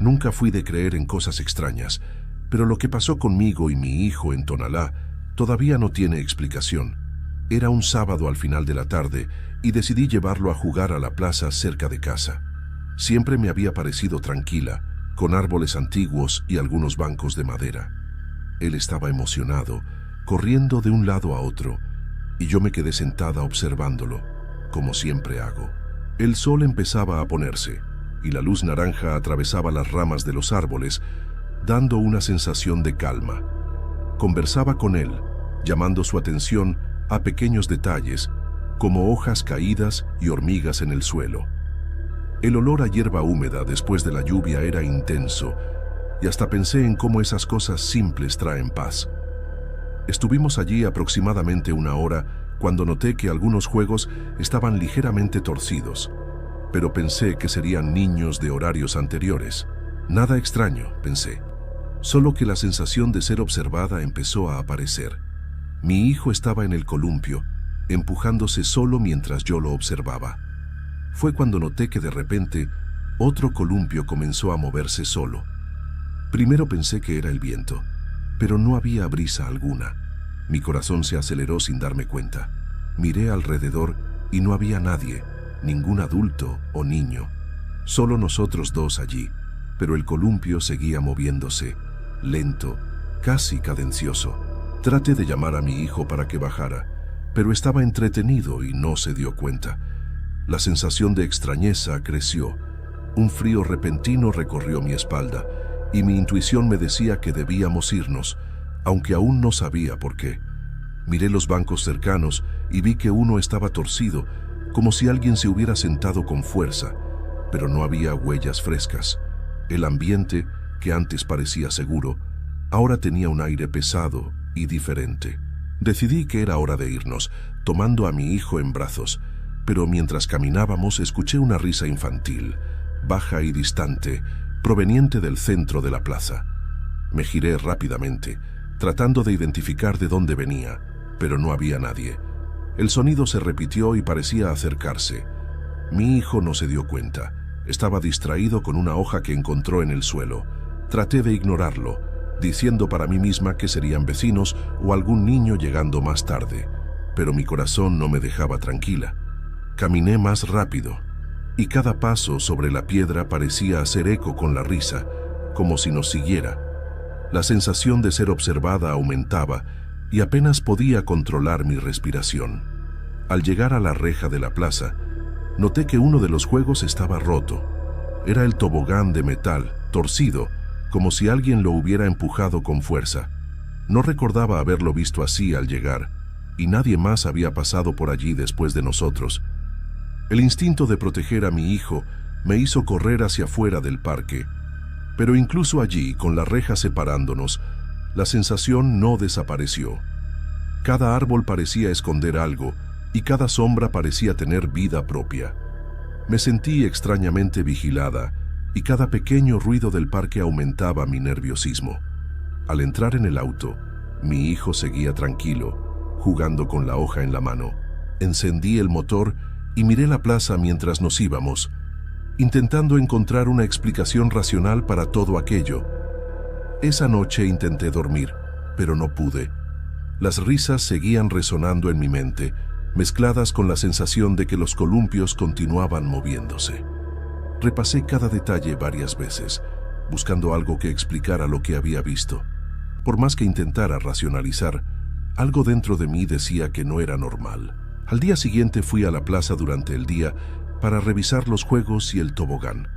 Nunca fui de creer en cosas extrañas, pero lo que pasó conmigo y mi hijo en Tonalá todavía no tiene explicación. Era un sábado al final de la tarde y decidí llevarlo a jugar a la plaza cerca de casa. Siempre me había parecido tranquila, con árboles antiguos y algunos bancos de madera. Él estaba emocionado, corriendo de un lado a otro, y yo me quedé sentada observándolo, como siempre hago. El sol empezaba a ponerse, y la luz naranja atravesaba las ramas de los árboles, dando una sensación de calma. Conversaba con él, llamando su atención a pequeños detalles, como hojas caídas y hormigas en el suelo. El olor a hierba húmeda después de la lluvia era intenso, y hasta pensé en cómo esas cosas simples traen paz. Estuvimos allí aproximadamente una hora cuando noté que algunos juegos estaban ligeramente torcidos, pero pensé que serían niños de horarios anteriores. Nada extraño, pensé. Solo que la sensación de ser observada empezó a aparecer. Mi hijo estaba en el columpio, empujándose solo mientras yo lo observaba. Fue cuando noté que de repente otro columpio comenzó a moverse solo. Primero pensé que era el viento, pero no había brisa alguna. Mi corazón se aceleró sin darme cuenta. Miré alrededor y no había nadie, ningún adulto o niño. Solo nosotros dos allí, pero el columpio seguía moviéndose, lento, casi cadencioso. Traté de llamar a mi hijo para que bajara, pero estaba entretenido y no se dio cuenta. La sensación de extrañeza creció. Un frío repentino recorrió mi espalda y mi intuición me decía que debíamos irnos, aunque aún no sabía por qué. Miré los bancos cercanos y vi que uno estaba torcido, como si alguien se hubiera sentado con fuerza, pero no había huellas frescas. El ambiente, que antes parecía seguro, ahora tenía un aire pesado y diferente. Decidí que era hora de irnos, tomando a mi hijo en brazos, pero mientras caminábamos escuché una risa infantil, baja y distante, proveniente del centro de la plaza. Me giré rápidamente, tratando de identificar de dónde venía, pero no había nadie. El sonido se repitió y parecía acercarse. Mi hijo no se dio cuenta. Estaba distraído con una hoja que encontró en el suelo. Traté de ignorarlo, diciendo para mí misma que serían vecinos o algún niño llegando más tarde, pero mi corazón no me dejaba tranquila. Caminé más rápido, y cada paso sobre la piedra parecía hacer eco con la risa, como si nos siguiera. La sensación de ser observada aumentaba, y apenas podía controlar mi respiración. Al llegar a la reja de la plaza, noté que uno de los juegos estaba roto. Era el tobogán de metal, torcido, como si alguien lo hubiera empujado con fuerza. No recordaba haberlo visto así al llegar, y nadie más había pasado por allí después de nosotros. El instinto de proteger a mi hijo me hizo correr hacia afuera del parque, pero incluso allí, con la reja separándonos, la sensación no desapareció. Cada árbol parecía esconder algo, y cada sombra parecía tener vida propia. Me sentí extrañamente vigilada, y cada pequeño ruido del parque aumentaba mi nerviosismo. Al entrar en el auto, mi hijo seguía tranquilo, jugando con la hoja en la mano. Encendí el motor y miré la plaza mientras nos íbamos, intentando encontrar una explicación racional para todo aquello. Esa noche intenté dormir, pero no pude. Las risas seguían resonando en mi mente, mezcladas con la sensación de que los columpios continuaban moviéndose. Repasé cada detalle varias veces, buscando algo que explicara lo que había visto. Por más que intentara racionalizar, algo dentro de mí decía que no era normal. Al día siguiente fui a la plaza durante el día para revisar los juegos y el tobogán.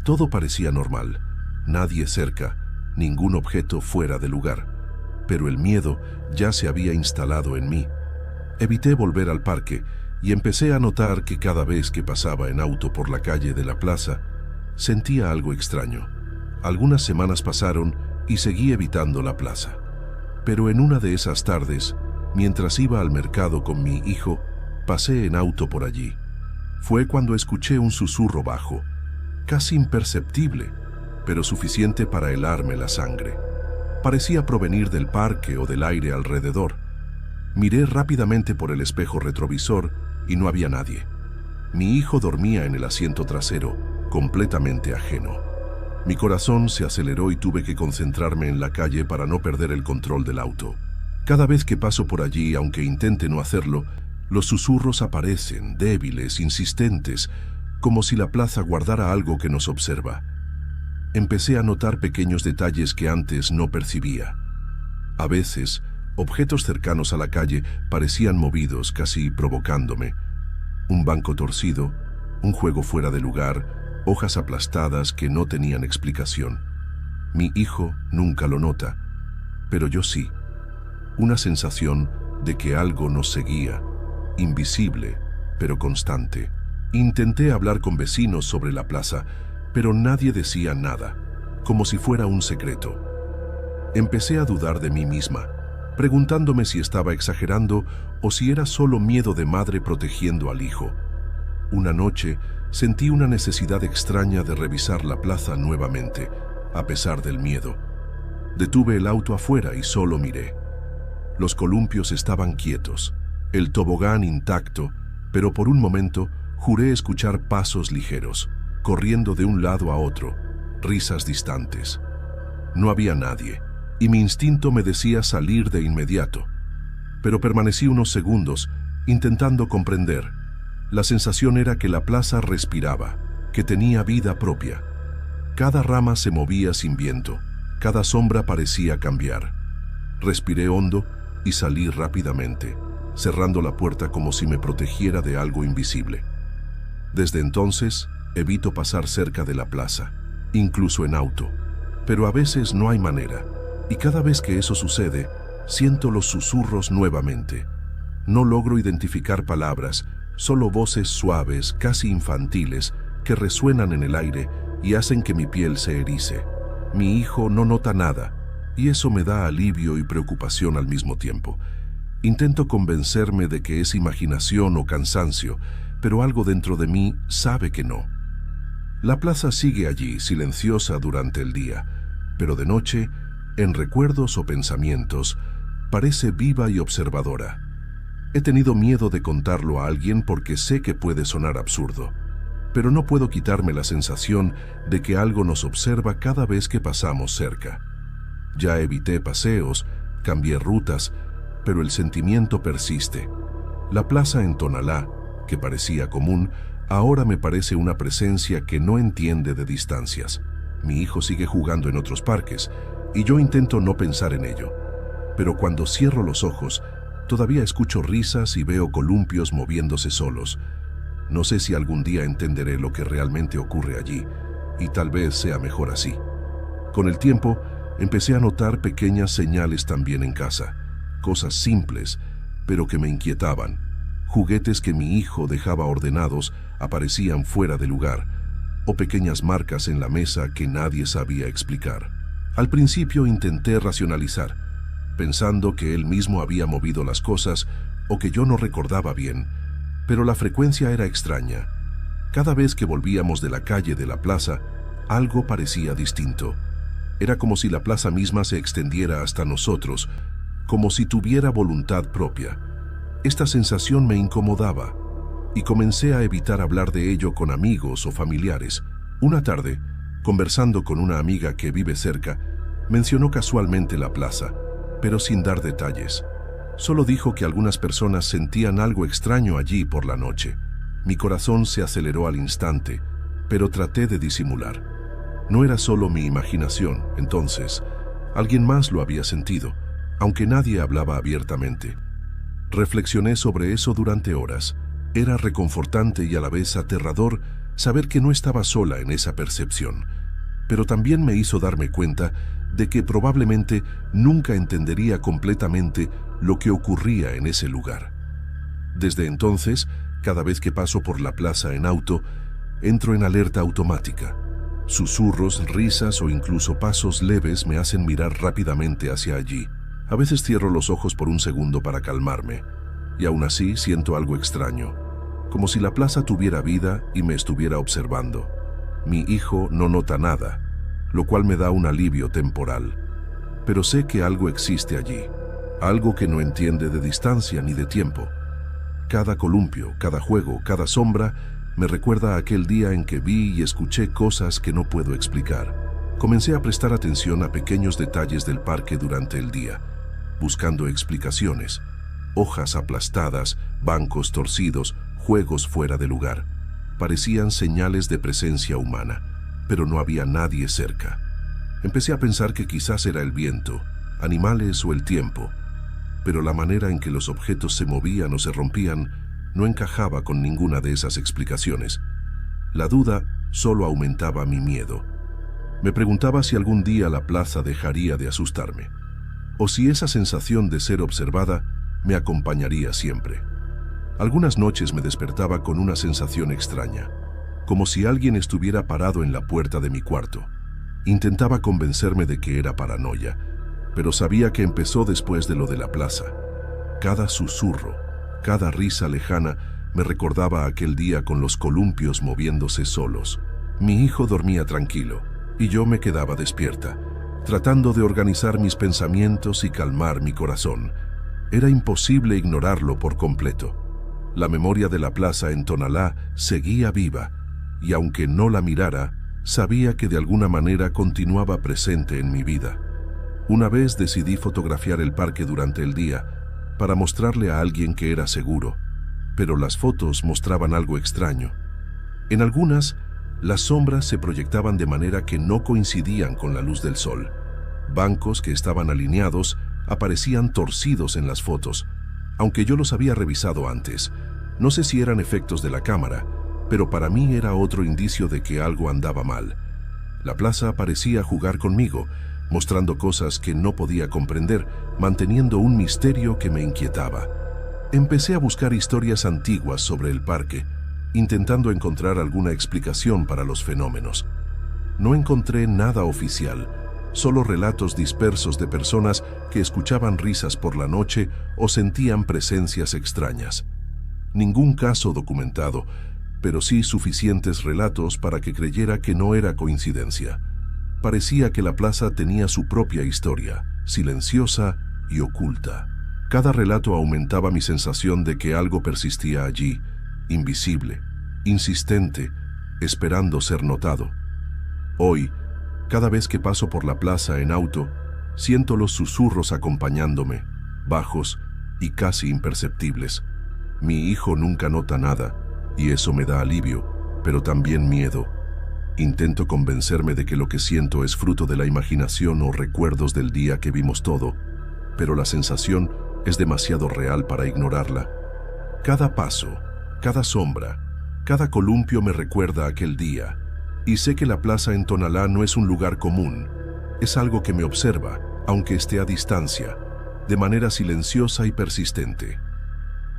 Todo parecía normal, nadie cerca, ningún objeto fuera de lugar. Pero el miedo ya se había instalado en mí. Evité volver al parque y empecé a notar que cada vez que pasaba en auto por la calle de la plaza, sentía algo extraño. Algunas semanas pasaron y seguí evitando la plaza. Pero en una de esas tardes, mientras iba al mercado con mi hijo, pasé en auto por allí. Fue cuando escuché un susurro bajo, casi imperceptible, pero suficiente para helarme la sangre. Parecía provenir del parque o del aire alrededor. Miré rápidamente por el espejo retrovisor y no había nadie. Mi hijo dormía en el asiento trasero, completamente ajeno. Mi corazón se aceleró y tuve que concentrarme en la calle para no perder el control del auto. Cada vez que paso por allí, aunque intente no hacerlo, los susurros aparecen, débiles, insistentes, como si la plaza guardara algo que nos observa. Empecé a notar pequeños detalles que antes no percibía. A veces, objetos cercanos a la calle parecían movidos, casi provocándome. Un banco torcido, un juego fuera de lugar, hojas aplastadas que no tenían explicación. Mi hijo nunca lo nota, pero yo sí. Una sensación de que algo nos seguía, invisible, pero constante. Intenté hablar con vecinos sobre la plaza, pero nadie decía nada, como si fuera un secreto. Empecé a dudar de mí misma, preguntándome si estaba exagerando o si era solo miedo de madre protegiendo al hijo. Una noche sentí una necesidad extraña de revisar la plaza nuevamente, a pesar del miedo. Detuve el auto afuera y solo miré. Los columpios estaban quietos, el tobogán intacto, pero por un momento juré escuchar pasos ligeros, corriendo de un lado a otro, risas distantes. No había nadie, y mi instinto me decía salir de inmediato. Pero permanecí unos segundos, intentando comprender. La sensación era que la plaza respiraba, que tenía vida propia. Cada rama se movía sin viento, cada sombra parecía cambiar. Respiré hondo y salí rápidamente, cerrando la puerta como si me protegiera de algo invisible. Desde entonces, evito pasar cerca de la plaza, incluso en auto. Pero a veces no hay manera, y cada vez que eso sucede, siento los susurros nuevamente. No logro identificar palabras, solo voces suaves, casi infantiles, que resuenan en el aire y hacen que mi piel se erice. Mi hijo no nota nada, y eso me da alivio y preocupación al mismo tiempo. Intento convencerme de que es imaginación o cansancio, pero algo dentro de mí sabe que no. La plaza sigue allí, silenciosa durante el día, pero de noche, en recuerdos o pensamientos, parece viva y observadora. He tenido miedo de contarlo a alguien porque sé que puede sonar absurdo, pero no puedo quitarme la sensación de que algo nos observa cada vez que pasamos cerca. Ya evité paseos, cambié rutas, pero el sentimiento persiste. La plaza en Tonalá, que parecía común, ahora me parece una presencia que no entiende de distancias. Mi hijo sigue jugando en otros parques, y yo intento no pensar en ello. Pero cuando cierro los ojos, todavía escucho risas y veo columpios moviéndose solos. No sé si algún día entenderé lo que realmente ocurre allí, y tal vez sea mejor así. Con el tiempo, empecé a notar pequeñas señales también en casa, cosas simples, pero que me inquietaban. Juguetes que mi hijo dejaba ordenados aparecían fuera de lugar, o pequeñas marcas en la mesa que nadie sabía explicar. Al principio intenté racionalizar, pensando que él mismo había movido las cosas o que yo no recordaba bien, pero la frecuencia era extraña. Cada vez que volvíamos de la calle de la plaza, algo parecía distinto. Era como si la plaza misma se extendiera hasta nosotros, como si tuviera voluntad propia. Esta sensación me incomodaba, y comencé a evitar hablar de ello con amigos o familiares. Una tarde, conversando con una amiga que vive cerca, mencionó casualmente la plaza, pero sin dar detalles. Solo dijo que algunas personas sentían algo extraño allí por la noche. Mi corazón se aceleró al instante, pero traté de disimular. No era solo mi imaginación, entonces. Alguien más lo había sentido, aunque nadie hablaba abiertamente. Reflexioné sobre eso durante horas. Era reconfortante y a la vez aterrador saber que no estaba sola en esa percepción, pero también me hizo darme cuenta de que probablemente nunca entendería completamente lo que ocurría en ese lugar. Desde entonces, cada vez que paso por la plaza en auto, entro en alerta automática. Susurros, risas o incluso pasos leves me hacen mirar rápidamente hacia allí. A veces cierro los ojos por un segundo para calmarme, y aún así siento algo extraño, como si la plaza tuviera vida y me estuviera observando. Mi hijo no nota nada, lo cual me da un alivio temporal. Pero sé que algo existe allí, algo que no entiende de distancia ni de tiempo. Cada columpio, cada juego, cada sombra me recuerda a aquel día en que vi y escuché cosas que no puedo explicar. Comencé a prestar atención a pequeños detalles del parque durante el día, buscando explicaciones. Hojas aplastadas, bancos torcidos, juegos fuera de lugar. Parecían señales de presencia humana, pero no había nadie cerca. Empecé a pensar que quizás era el viento, animales o el tiempo, pero la manera en que los objetos se movían o se rompían no encajaba con ninguna de esas explicaciones. La duda solo aumentaba mi miedo. Me preguntaba si algún día la plaza dejaría de asustarme, o si esa sensación de ser observada me acompañaría siempre. Algunas noches me despertaba con una sensación extraña, como si alguien estuviera parado en la puerta de mi cuarto. Intentaba convencerme de que era paranoia, pero sabía que empezó después de lo de la plaza. Cada susurro, cada risa lejana me recordaba aquel día con los columpios moviéndose solos. Mi hijo dormía tranquilo y yo me quedaba despierta, tratando de organizar mis pensamientos y calmar mi corazón. Era imposible ignorarlo por completo. La memoria de la plaza en Tonalá seguía viva, y aunque no la mirara, sabía que de alguna manera continuaba presente en mi vida. Una vez decidí fotografiar el parque durante el día, para mostrarle a alguien que era seguro, pero las fotos mostraban algo extraño. En algunas, las sombras se proyectaban de manera que no coincidían con la luz del sol. Bancos que estaban alineados aparecían torcidos en las fotos, aunque yo los había revisado antes. No sé si eran efectos de la cámara, pero para mí era otro indicio de que algo andaba mal. La plaza parecía jugar conmigo, mostrando cosas que no podía comprender, manteniendo un misterio que me inquietaba. Empecé a buscar historias antiguas sobre el parque, intentando encontrar alguna explicación para los fenómenos. No encontré nada oficial, solo relatos dispersos de personas que escuchaban risas por la noche o sentían presencias extrañas. Ningún caso documentado, pero sí suficientes relatos para que creyera que no era coincidencia. Parecía que la plaza tenía su propia historia, silenciosa y oculta. Cada relato aumentaba mi sensación de que algo persistía allí, invisible, insistente, esperando ser notado. Hoy, cada vez que paso por la plaza en auto, siento los susurros acompañándome, bajos y casi imperceptibles. Mi hijo nunca nota nada, y eso me da alivio, pero también miedo. Intento convencerme de que lo que siento es fruto de la imaginación o recuerdos del día que vimos todo, pero la sensación es demasiado real para ignorarla. Cada paso, cada sombra, cada columpio me recuerda aquel día, y sé que la plaza en Tonalá no es un lugar común, es algo que me observa, aunque esté a distancia, de manera silenciosa y persistente.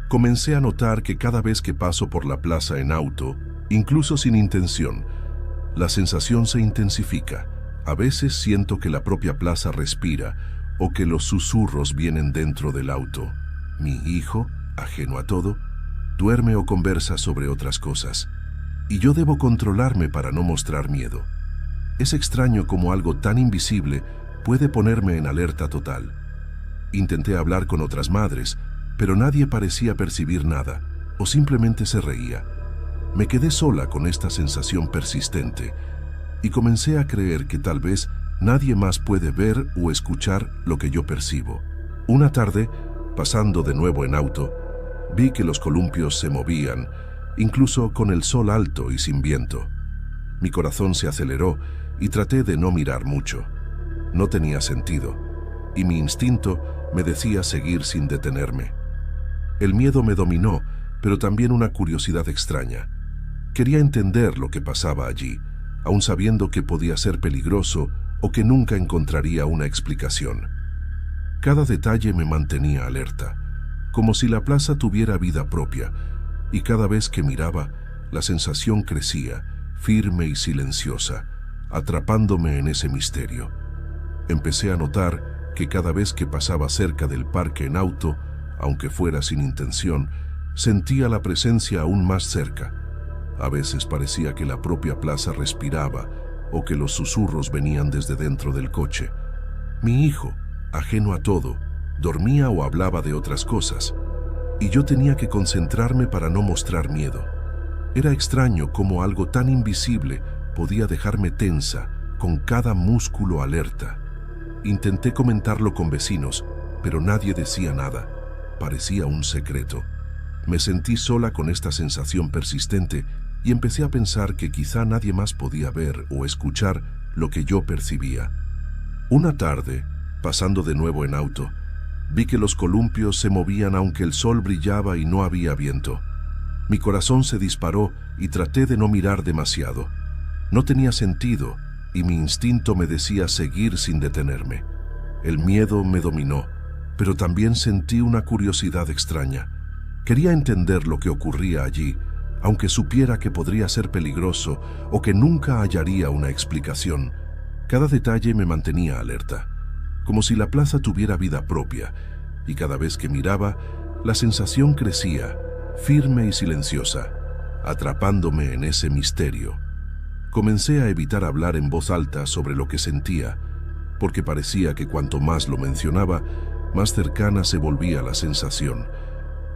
Comencé a notar que cada vez que paso por la plaza en auto, incluso sin intención, la sensación se intensifica. A veces siento que la propia plaza respira o que los susurros vienen dentro del auto. Mi hijo, ajeno a todo, duerme o conversa sobre otras cosas, y yo debo controlarme para no mostrar miedo. Es extraño cómo algo tan invisible puede ponerme en alerta total. Intenté hablar con otras madres, pero nadie parecía percibir nada, o simplemente se reía. Me quedé sola con esta sensación persistente, y comencé a creer que tal vez nadie más puede ver o escuchar lo que yo percibo. Una tarde, pasando de nuevo en auto, vi que los columpios se movían, incluso con el sol alto y sin viento. Mi corazón se aceleró y traté de no mirar mucho. No tenía sentido, y mi instinto me decía seguir sin detenerme. El miedo me dominó, pero también una curiosidad extraña. Quería entender lo que pasaba allí, aun sabiendo que podía ser peligroso o que nunca encontraría una explicación. Cada detalle me mantenía alerta, como si la plaza tuviera vida propia, y cada vez que miraba, la sensación crecía, firme y silenciosa, atrapándome en ese misterio. Empecé a notar que cada vez que pasaba cerca del parque en auto, aunque fuera sin intención, sentía la presencia aún más cerca. A veces parecía que la propia plaza respiraba o que los susurros venían desde dentro del coche. Mi hijo, ajeno a todo, dormía o hablaba de otras cosas, y yo tenía que concentrarme para no mostrar miedo. Era extraño cómo algo tan invisible podía dejarme tensa, con cada músculo alerta. Intenté comentarlo con vecinos, pero nadie decía nada. Parecía un secreto. Me sentí sola con esta sensación persistente y empecé a pensar que quizá nadie más podía ver o escuchar lo que yo percibía. Una tarde, pasando de nuevo en auto, vi que los columpios se movían aunque el sol brillaba y no había viento. Mi corazón se disparó y traté de no mirar demasiado. No tenía sentido y mi instinto me decía seguir sin detenerme. El miedo me dominó, pero también sentí una curiosidad extraña. Quería entender lo que ocurría allí, aunque supiera que podría ser peligroso o que nunca hallaría una explicación. Cada detalle me mantenía alerta, como si la plaza tuviera vida propia, y cada vez que miraba, la sensación crecía, firme y silenciosa, atrapándome en ese misterio. Comencé a evitar hablar en voz alta sobre lo que sentía, porque parecía que cuanto más lo mencionaba, más cercana se volvía la sensación.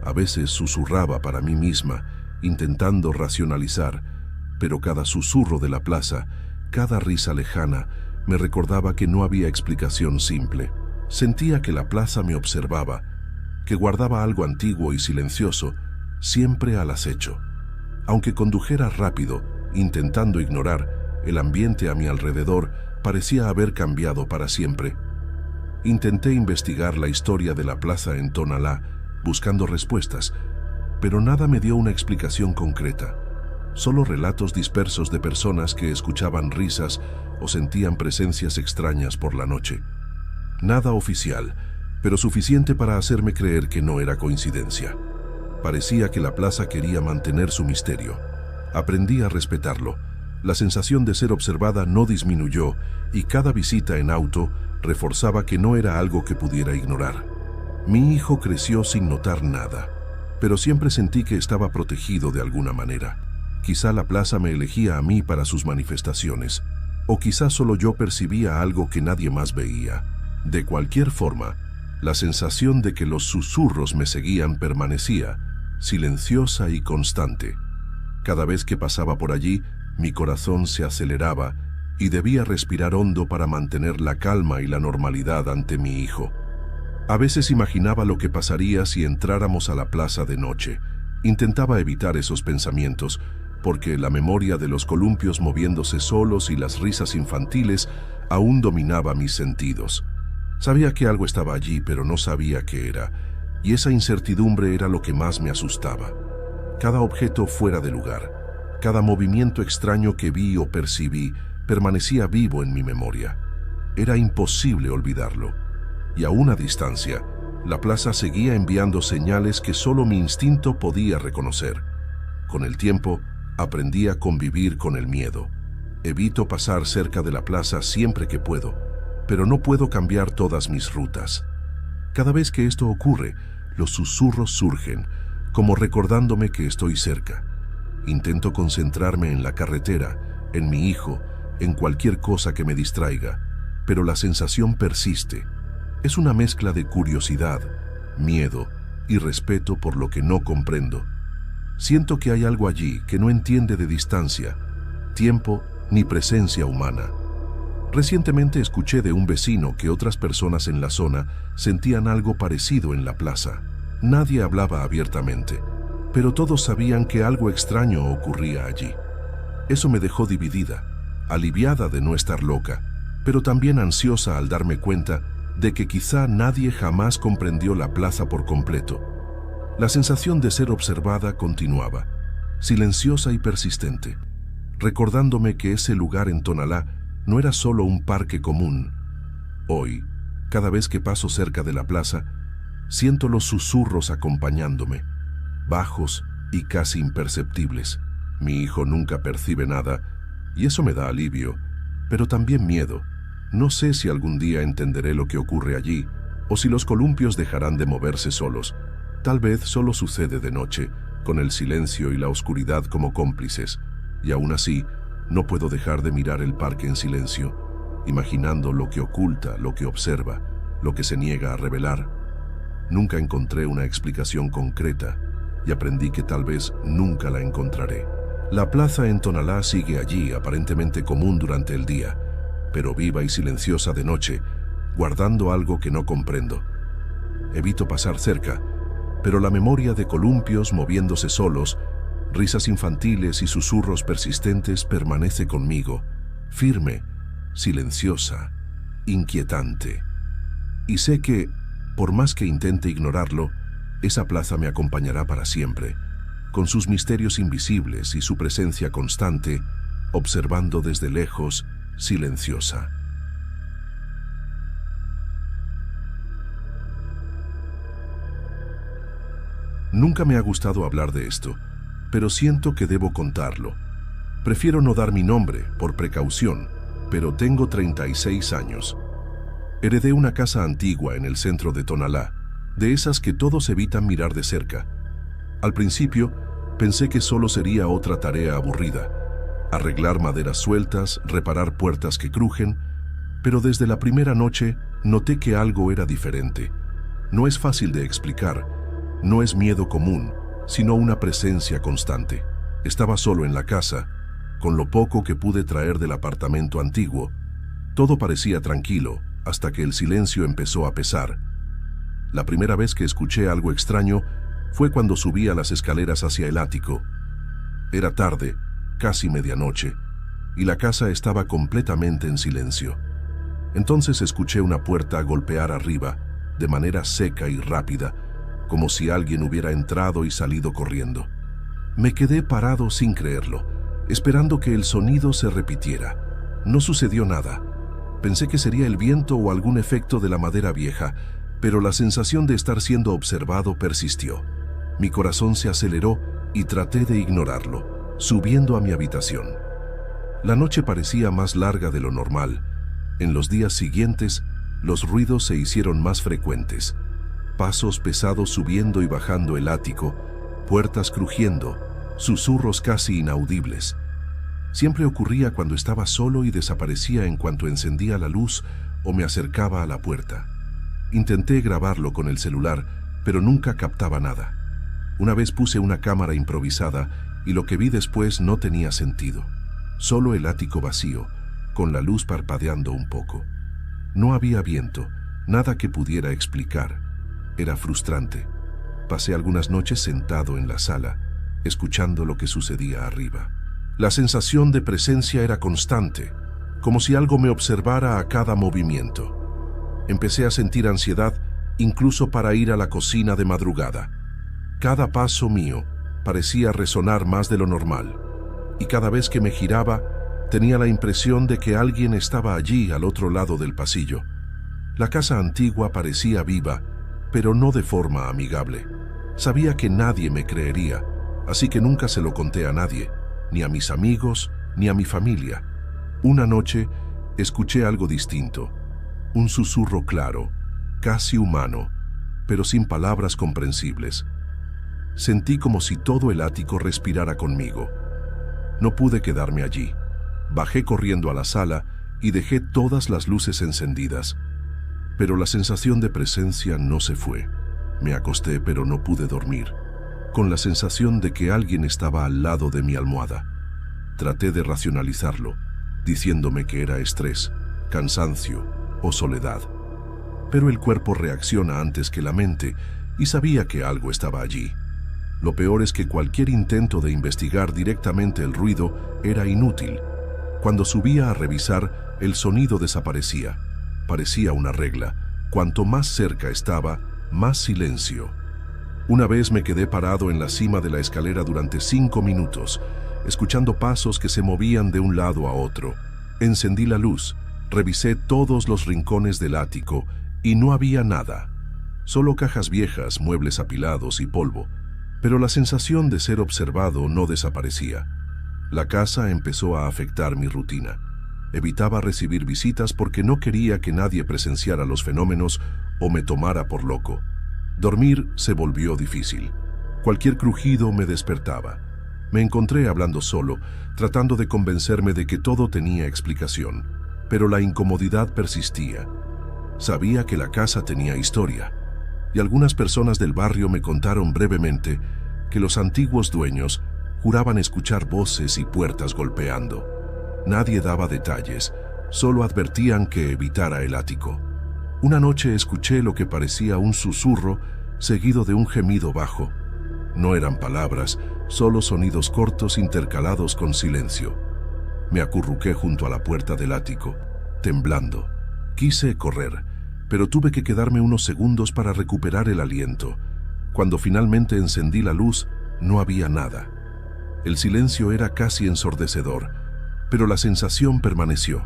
A veces susurraba para mí misma, intentando racionalizar, pero cada susurro de la plaza, cada risa lejana, me recordaba que no había explicación simple. Sentía que la plaza me observaba, que guardaba algo antiguo y silencioso, siempre al acecho. Aunque condujera rápido, intentando ignorar, el ambiente a mi alrededor parecía haber cambiado para siempre. Intenté investigar la historia de la plaza en Tonalá, buscando respuestas, pero nada me dio una explicación concreta. Solo relatos dispersos de personas que escuchaban risas o sentían presencias extrañas por la noche. Nada oficial, pero suficiente para hacerme creer que no era coincidencia. Parecía que la plaza quería mantener su misterio. Aprendí a respetarlo. La sensación de ser observada no disminuyó y cada visita en auto reforzaba que no era algo que pudiera ignorar. Mi hijo creció sin notar nada, pero siempre sentí que estaba protegido de alguna manera. Quizá la plaza me elegía a mí para sus manifestaciones, o quizá solo yo percibía algo que nadie más veía. De cualquier forma, la sensación de que los susurros me seguían permanecía, silenciosa y constante. Cada vez que pasaba por allí, mi corazón se aceleraba y debía respirar hondo para mantener la calma y la normalidad ante mi hijo. A veces imaginaba lo que pasaría si entráramos a la plaza de noche. Intentaba evitar esos pensamientos, porque la memoria de los columpios moviéndose solos y las risas infantiles aún dominaba mis sentidos. Sabía que algo estaba allí, pero no sabía qué era, y esa incertidumbre era lo que más me asustaba. Cada objeto fuera de lugar, cada movimiento extraño que vi o percibí, permanecía vivo en mi memoria. Era imposible olvidarlo, y a una distancia, la plaza seguía enviando señales que solo mi instinto podía reconocer. Con el tiempo, aprendí a convivir con el miedo. Evito pasar cerca de la plaza siempre que puedo, pero no puedo cambiar todas mis rutas. Cada vez que esto ocurre, los susurros surgen, como recordándome que estoy cerca. Intento concentrarme en la carretera, en mi hijo, en cualquier cosa que me distraiga, pero la sensación persiste. Es una mezcla de curiosidad, miedo y respeto por lo que no comprendo. Siento que hay algo allí que no entiende de distancia, tiempo ni presencia humana. Recientemente escuché de un vecino que otras personas en la zona sentían algo parecido en la plaza. Nadie hablaba abiertamente, pero todos sabían que algo extraño ocurría allí. Eso me dejó dividida, aliviada de no estar loca, pero también ansiosa al darme cuenta de que quizá nadie jamás comprendió la plaza por completo. La sensación de ser observada continuaba, silenciosa y persistente, recordándome que ese lugar en Tonalá no era solo un parque común. Hoy, cada vez que paso cerca de la plaza, siento los susurros acompañándome, bajos y casi imperceptibles. Mi hijo nunca percibe nada, y eso me da alivio, pero también miedo. No sé si algún día entenderé lo que ocurre allí, o si los columpios dejarán de moverse solos. Tal vez solo sucede de noche, con el silencio y la oscuridad como cómplices, y aún así, no puedo dejar de mirar el parque en silencio, imaginando lo que oculta, lo que observa, lo que se niega a revelar. Nunca encontré una explicación concreta, y aprendí que tal vez nunca la encontraré. La plaza en Tonalá sigue allí, aparentemente común durante el día, pero viva y silenciosa de noche, guardando algo que no comprendo. Evito pasar cerca, pero la memoria de columpios moviéndose solos, risas infantiles y susurros persistentes permanece conmigo, firme, silenciosa, inquietante. Y sé que, por más que intente ignorarlo, esa plaza me acompañará para siempre, con sus misterios invisibles y su presencia constante, observando desde lejos, silenciosa. Nunca me ha gustado hablar de esto, pero siento que debo contarlo. Prefiero no dar mi nombre, por precaución, pero tengo 36 años. Heredé una casa antigua en el centro de Tonalá, de esas que todos evitan mirar de cerca. Al principio, pensé que solo sería otra tarea aburrida, arreglar maderas sueltas, reparar puertas que crujen, pero desde la primera noche noté que algo era diferente. No es fácil de explicar, no es miedo común, sino una presencia constante. Estaba solo en la casa, con lo poco que pude traer del apartamento antiguo. Todo parecía tranquilo, hasta que el silencio empezó a pesar. La primera vez que escuché algo extraño fue cuando subí a las escaleras hacia el ático. Era tarde, casi medianoche, y la casa estaba completamente en silencio. Entonces escuché una puerta golpear arriba, de manera seca y rápida, como si alguien hubiera entrado y salido corriendo. Me quedé parado sin creerlo, esperando que el sonido se repitiera. No sucedió nada. Pensé que sería el viento o algún efecto de la madera vieja, pero la sensación de estar siendo observado persistió. Mi corazón se aceleró y traté de ignorarlo, subiendo a mi habitación. La noche parecía más larga de lo normal. En los días siguientes, los ruidos se hicieron más frecuentes. Pasos pesados subiendo y bajando el ático, puertas crujiendo, susurros casi inaudibles. Siempre ocurría cuando estaba solo y desaparecía en cuanto encendía la luz o me acercaba a la puerta. Intenté grabarlo con el celular, pero nunca captaba nada. Una vez puse una cámara improvisada y lo que vi después no tenía sentido. Solo el ático vacío, con la luz parpadeando un poco. No había viento, nada que pudiera explicar. Era frustrante. Pasé algunas noches sentado en la sala, escuchando lo que sucedía arriba. La sensación de presencia era constante, como si algo me observara a cada movimiento. Empecé a sentir ansiedad incluso para ir a la cocina de madrugada. Cada paso mío parecía resonar más de lo normal, y cada vez que me giraba, tenía la impresión de que alguien estaba allí al otro lado del pasillo. La casa antigua parecía viva, pero no de forma amigable. Sabía que nadie me creería, así que nunca se lo conté a nadie, ni a mis amigos, ni a mi familia. Una noche, escuché algo distinto, un susurro claro, casi humano, pero sin palabras comprensibles. Sentí como si todo el ático respirara conmigo. No pude quedarme allí. Bajé corriendo a la sala y dejé todas las luces encendidas. Pero la sensación de presencia no se fue. Me acosté, pero no pude dormir, con la sensación de que alguien estaba al lado de mi almohada. Traté de racionalizarlo, diciéndome que era estrés, cansancio o soledad. Pero el cuerpo reacciona antes que la mente y sabía que algo estaba allí. Lo peor es que cualquier intento de investigar directamente el ruido era inútil. Cuando subía a revisar, el sonido desaparecía. Parecía una regla. Cuanto más cerca estaba, más silencio. Una vez me quedé parado en la cima de la escalera durante 5 minutos, escuchando pasos que se movían de un lado a otro. Encendí la luz, revisé todos los rincones del ático y no había nada. Solo cajas viejas, muebles apilados y polvo. Pero la sensación de ser observado no desaparecía. La casa empezó a afectar mi rutina. Evitaba recibir visitas porque no quería que nadie presenciara los fenómenos o me tomara por loco. Dormir se volvió difícil. Cualquier crujido me despertaba. Me encontré hablando solo, tratando de convencerme de que todo tenía explicación, pero la incomodidad persistía. Sabía que la casa tenía historia, y algunas personas del barrio me contaron brevemente que los antiguos dueños juraban escuchar voces y puertas golpeando. Nadie daba detalles, Solo advertían que evitara el ático. Una noche escuché lo que parecía un susurro seguido de un gemido bajo. No eran palabras, solo sonidos cortos intercalados con silencio. Me acurruqué junto a la puerta del ático, temblando. Quise correr, pero tuve que quedarme unos segundos para recuperar el aliento. Cuando finalmente encendí la luz, no había nada. El silencio era casi ensordecedor, pero la sensación permaneció.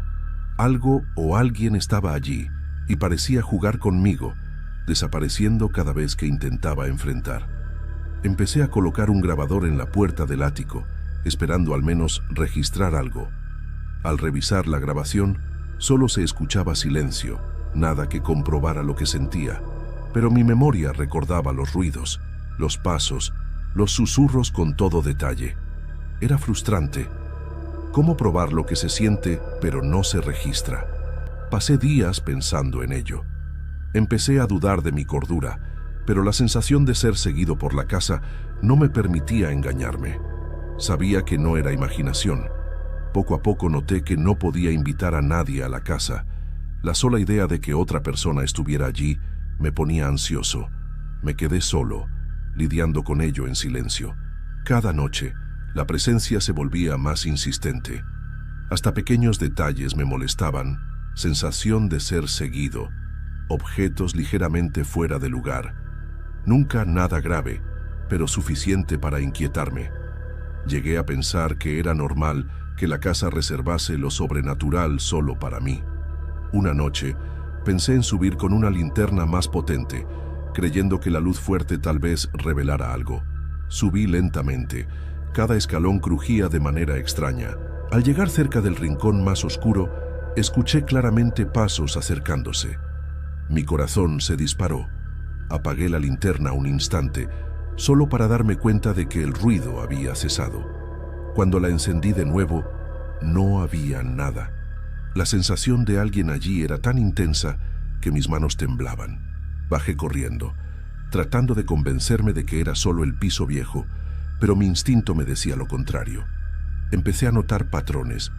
Algo o alguien estaba allí y parecía jugar conmigo, desapareciendo cada vez que intentaba enfrentar. Empecé a colocar un grabador en la puerta del ático, esperando al menos registrar algo. Al revisar la grabación, solo se escuchaba silencio, nada que comprobara lo que sentía, pero mi memoria recordaba los ruidos, los pasos, los susurros con todo detalle. Era frustrante. ¿Cómo probar lo que se siente pero no se registra? Pasé días pensando en ello. Empecé a dudar de mi cordura, pero la sensación de ser seguido por la casa no me permitía engañarme. Sabía que no era imaginación. Poco a poco noté que no podía invitar a nadie a la casa. La sola idea de que otra persona estuviera allí me ponía ansioso. Me quedé solo, lidiando con ello en silencio. Cada noche, la presencia se volvía más insistente. Hasta pequeños detalles me molestaban, sensación de ser seguido, objetos ligeramente fuera de lugar. Nunca nada grave, pero suficiente para inquietarme. Llegué a pensar que era normal que la casa reservase lo sobrenatural solo para mí. Una noche, pensé en subir con una linterna más potente, creyendo que la luz fuerte tal vez revelara algo. Subí lentamente. Cada escalón crujía de manera extraña. Al llegar cerca del rincón más oscuro, escuché claramente pasos acercándose. Mi corazón se disparó. Apagué la linterna un instante, solo para darme cuenta de que el ruido había cesado. Cuando la encendí de nuevo, no había nada. La sensación de alguien allí era tan intensa que mis manos temblaban. Bajé corriendo, tratando de convencerme de que era solo el piso viejo, pero mi instinto me decía lo contrario. Empecé a notar patrones.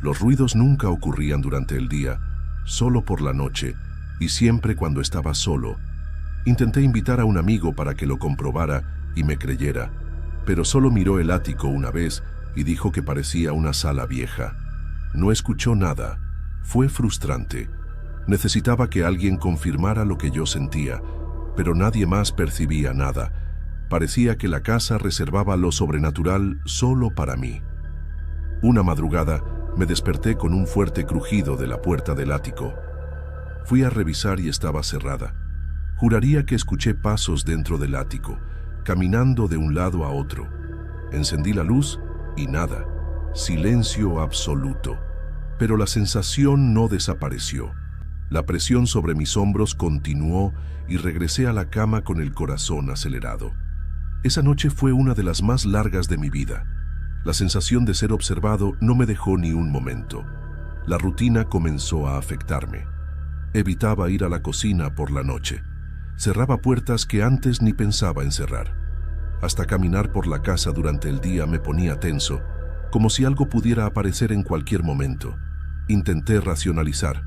Los ruidos nunca ocurrían durante el día, solo por la noche, y siempre cuando estaba solo. Intenté invitar a un amigo para que lo comprobara y me creyera, pero solo miró el ático una vez y dijo que parecía una sala vieja. No escuchó nada. Fue frustrante. Necesitaba que alguien confirmara lo que yo sentía, pero nadie más percibía nada. Parecía que la casa reservaba lo sobrenatural solo para mí. Una madrugada me desperté con un fuerte crujido de la puerta del ático. Fui a revisar y estaba cerrada. Juraría que escuché pasos dentro del ático, caminando de un lado a otro. Encendí la luz y nada. Silencio absoluto. Pero la sensación no desapareció. La presión sobre mis hombros continuó y regresé a la cama con el corazón acelerado. Esa noche fue una de las más largas de mi vida. La sensación de ser observado no me dejó ni un momento. La rutina comenzó a afectarme. Evitaba ir a la cocina por la noche. Cerraba puertas que antes ni pensaba en cerrar. Hasta caminar por la casa durante el día me ponía tenso, como si algo pudiera aparecer en cualquier momento. Intenté racionalizar.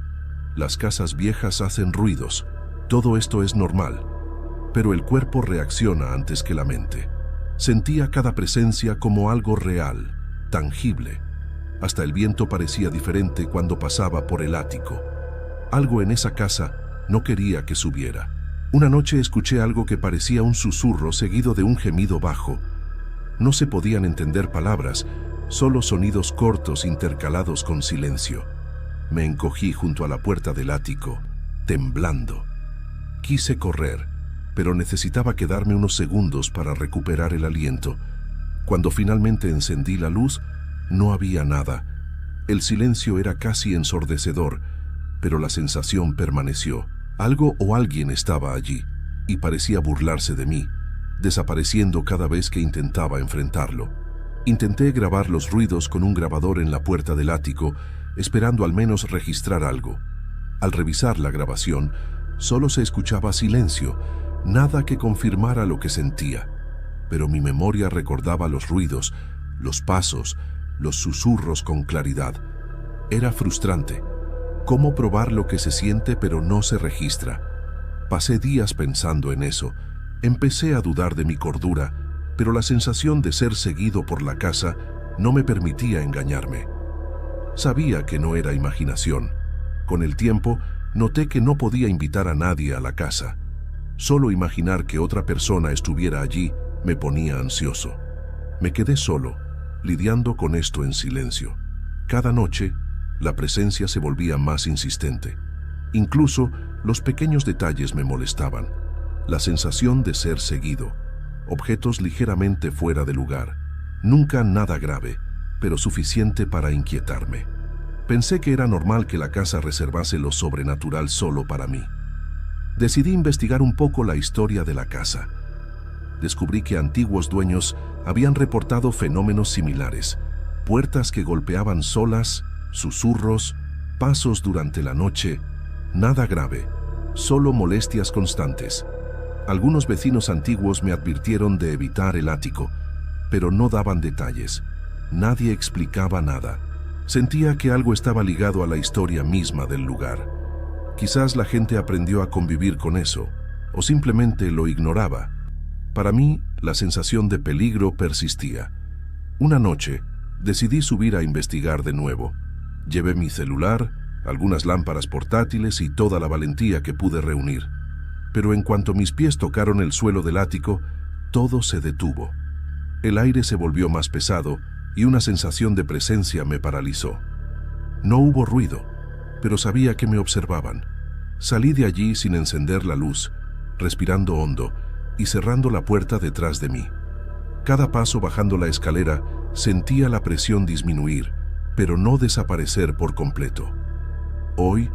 Las casas viejas hacen ruidos. Todo esto es normal. Pero el cuerpo reacciona antes que la mente. Sentía cada presencia como algo real, tangible. Hasta el viento parecía diferente cuando pasaba por el ático. Algo en esa casa no quería que subiera. Una noche escuché algo que parecía un susurro seguido de un gemido bajo. No se podían entender palabras, solo sonidos cortos intercalados con silencio. Me encogí junto a la puerta del ático, temblando. Quise correr, pero necesitaba quedarme unos segundos para recuperar el aliento. Cuando finalmente encendí la luz, no había nada. El silencio era casi ensordecedor, pero la sensación permaneció. Algo o alguien estaba allí, y parecía burlarse de mí, desapareciendo cada vez que intentaba enfrentarlo. Intenté grabar los ruidos con un grabador en la puerta del ático, esperando al menos registrar algo. Al revisar la grabación, solo se escuchaba silencio, nada que confirmara lo que sentía. Pero mi memoria recordaba los ruidos, los pasos, los susurros con claridad. Era frustrante. ¿Cómo probar lo que se siente pero no se registra? Pasé días pensando en eso. Empecé a dudar de mi cordura, pero la sensación de ser seguido por la casa no me permitía engañarme. Sabía que no era imaginación. Con el tiempo, noté que no podía invitar a nadie a la casa. Solo imaginar que otra persona estuviera allí me ponía ansioso. Me quedé solo, lidiando con esto en silencio. Cada noche, la presencia se volvía más insistente. Incluso los pequeños detalles me molestaban. La sensación de ser seguido, objetos ligeramente fuera de lugar. Nunca nada grave, pero suficiente para inquietarme. Pensé que era normal que la casa reservase lo sobrenatural solo para mí. Decidí investigar un poco la historia de la casa. Descubrí que antiguos dueños habían reportado fenómenos similares: puertas que golpeaban solas, susurros, pasos durante la noche. Nada grave, solo molestias constantes. Algunos vecinos antiguos me advirtieron de evitar el ático, pero no daban detalles. Nadie explicaba nada. Sentía que algo estaba ligado a la historia misma del lugar. Quizás la gente aprendió a convivir con eso, o simplemente lo ignoraba. Para mí, la sensación de peligro persistía. Una noche, decidí subir a investigar de nuevo. Llevé mi celular, algunas lámparas portátiles y toda la valentía que pude reunir. Pero en cuanto mis pies tocaron el suelo del ático, todo se detuvo. El aire se volvió más pesado y una sensación de presencia me paralizó. No hubo ruido, pero sabía que me observaban. Salí de allí sin encender la luz, respirando hondo y cerrando la puerta detrás de mí. Cada paso bajando la escalera sentía la presión disminuir, pero no desaparecer por completo. Hoy,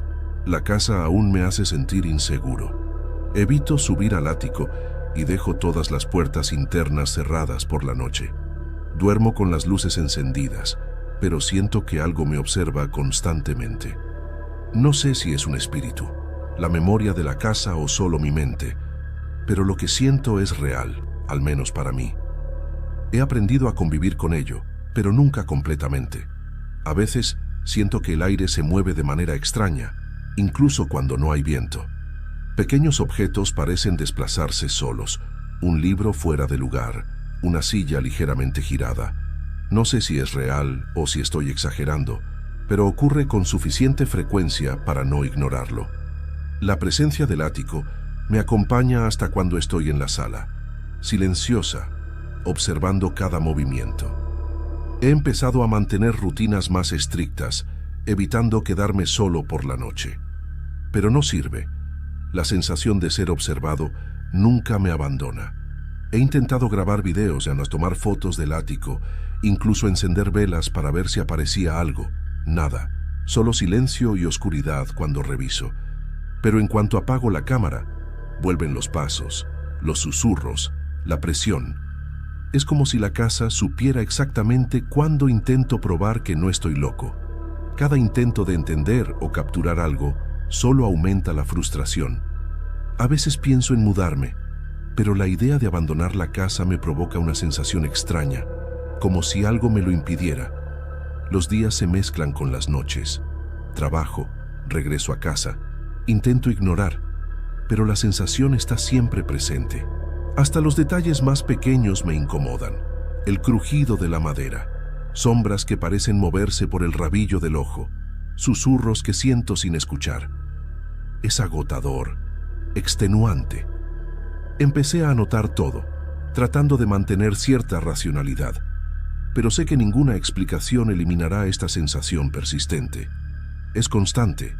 la casa aún me hace sentir inseguro. Evito subir al ático y dejo todas las puertas internas cerradas por la noche. Duermo con las luces encendidas, pero siento que algo me observa constantemente. No sé si es un espíritu, la memoria de la casa o solo mi mente, pero lo que siento es real, al menos para mí. He aprendido a convivir con ello, pero nunca completamente. A veces siento que el aire se mueve de manera extraña, incluso cuando no hay viento. Pequeños objetos parecen desplazarse solos, un libro fuera de lugar, una silla ligeramente girada. No sé si es real o si estoy exagerando, pero ocurre con suficiente frecuencia para no ignorarlo. La presencia del ático me acompaña hasta cuando estoy en la sala, silenciosa, observando cada movimiento. He empezado a mantener rutinas más estrictas, evitando quedarme solo por la noche. Pero no sirve. La sensación de ser observado nunca me abandona. He intentado grabar videos y tomar fotos del ático, incluso encender velas para ver si aparecía algo. Nada, solo silencio y oscuridad cuando reviso. Pero en cuanto apago la cámara, vuelven los pasos, los susurros, la presión. Es como si la casa supiera exactamente cuándo intento probar que no estoy loco. Cada intento de entender o capturar algo solo aumenta la frustración. A veces pienso en mudarme, pero la idea de abandonar la casa me provoca una sensación extraña, como si algo me lo impidiera. Los días se mezclan con las noches. Trabajo, regreso a casa, intento ignorar, pero la sensación está siempre presente. Hasta los detalles más pequeños me incomodan. El crujido de la madera, sombras que parecen moverse por el rabillo del ojo, susurros que siento sin escuchar. Es agotador, extenuante. Empecé a anotar todo, tratando de mantener cierta racionalidad, pero sé que ninguna explicación eliminará esta sensación persistente. Es constante,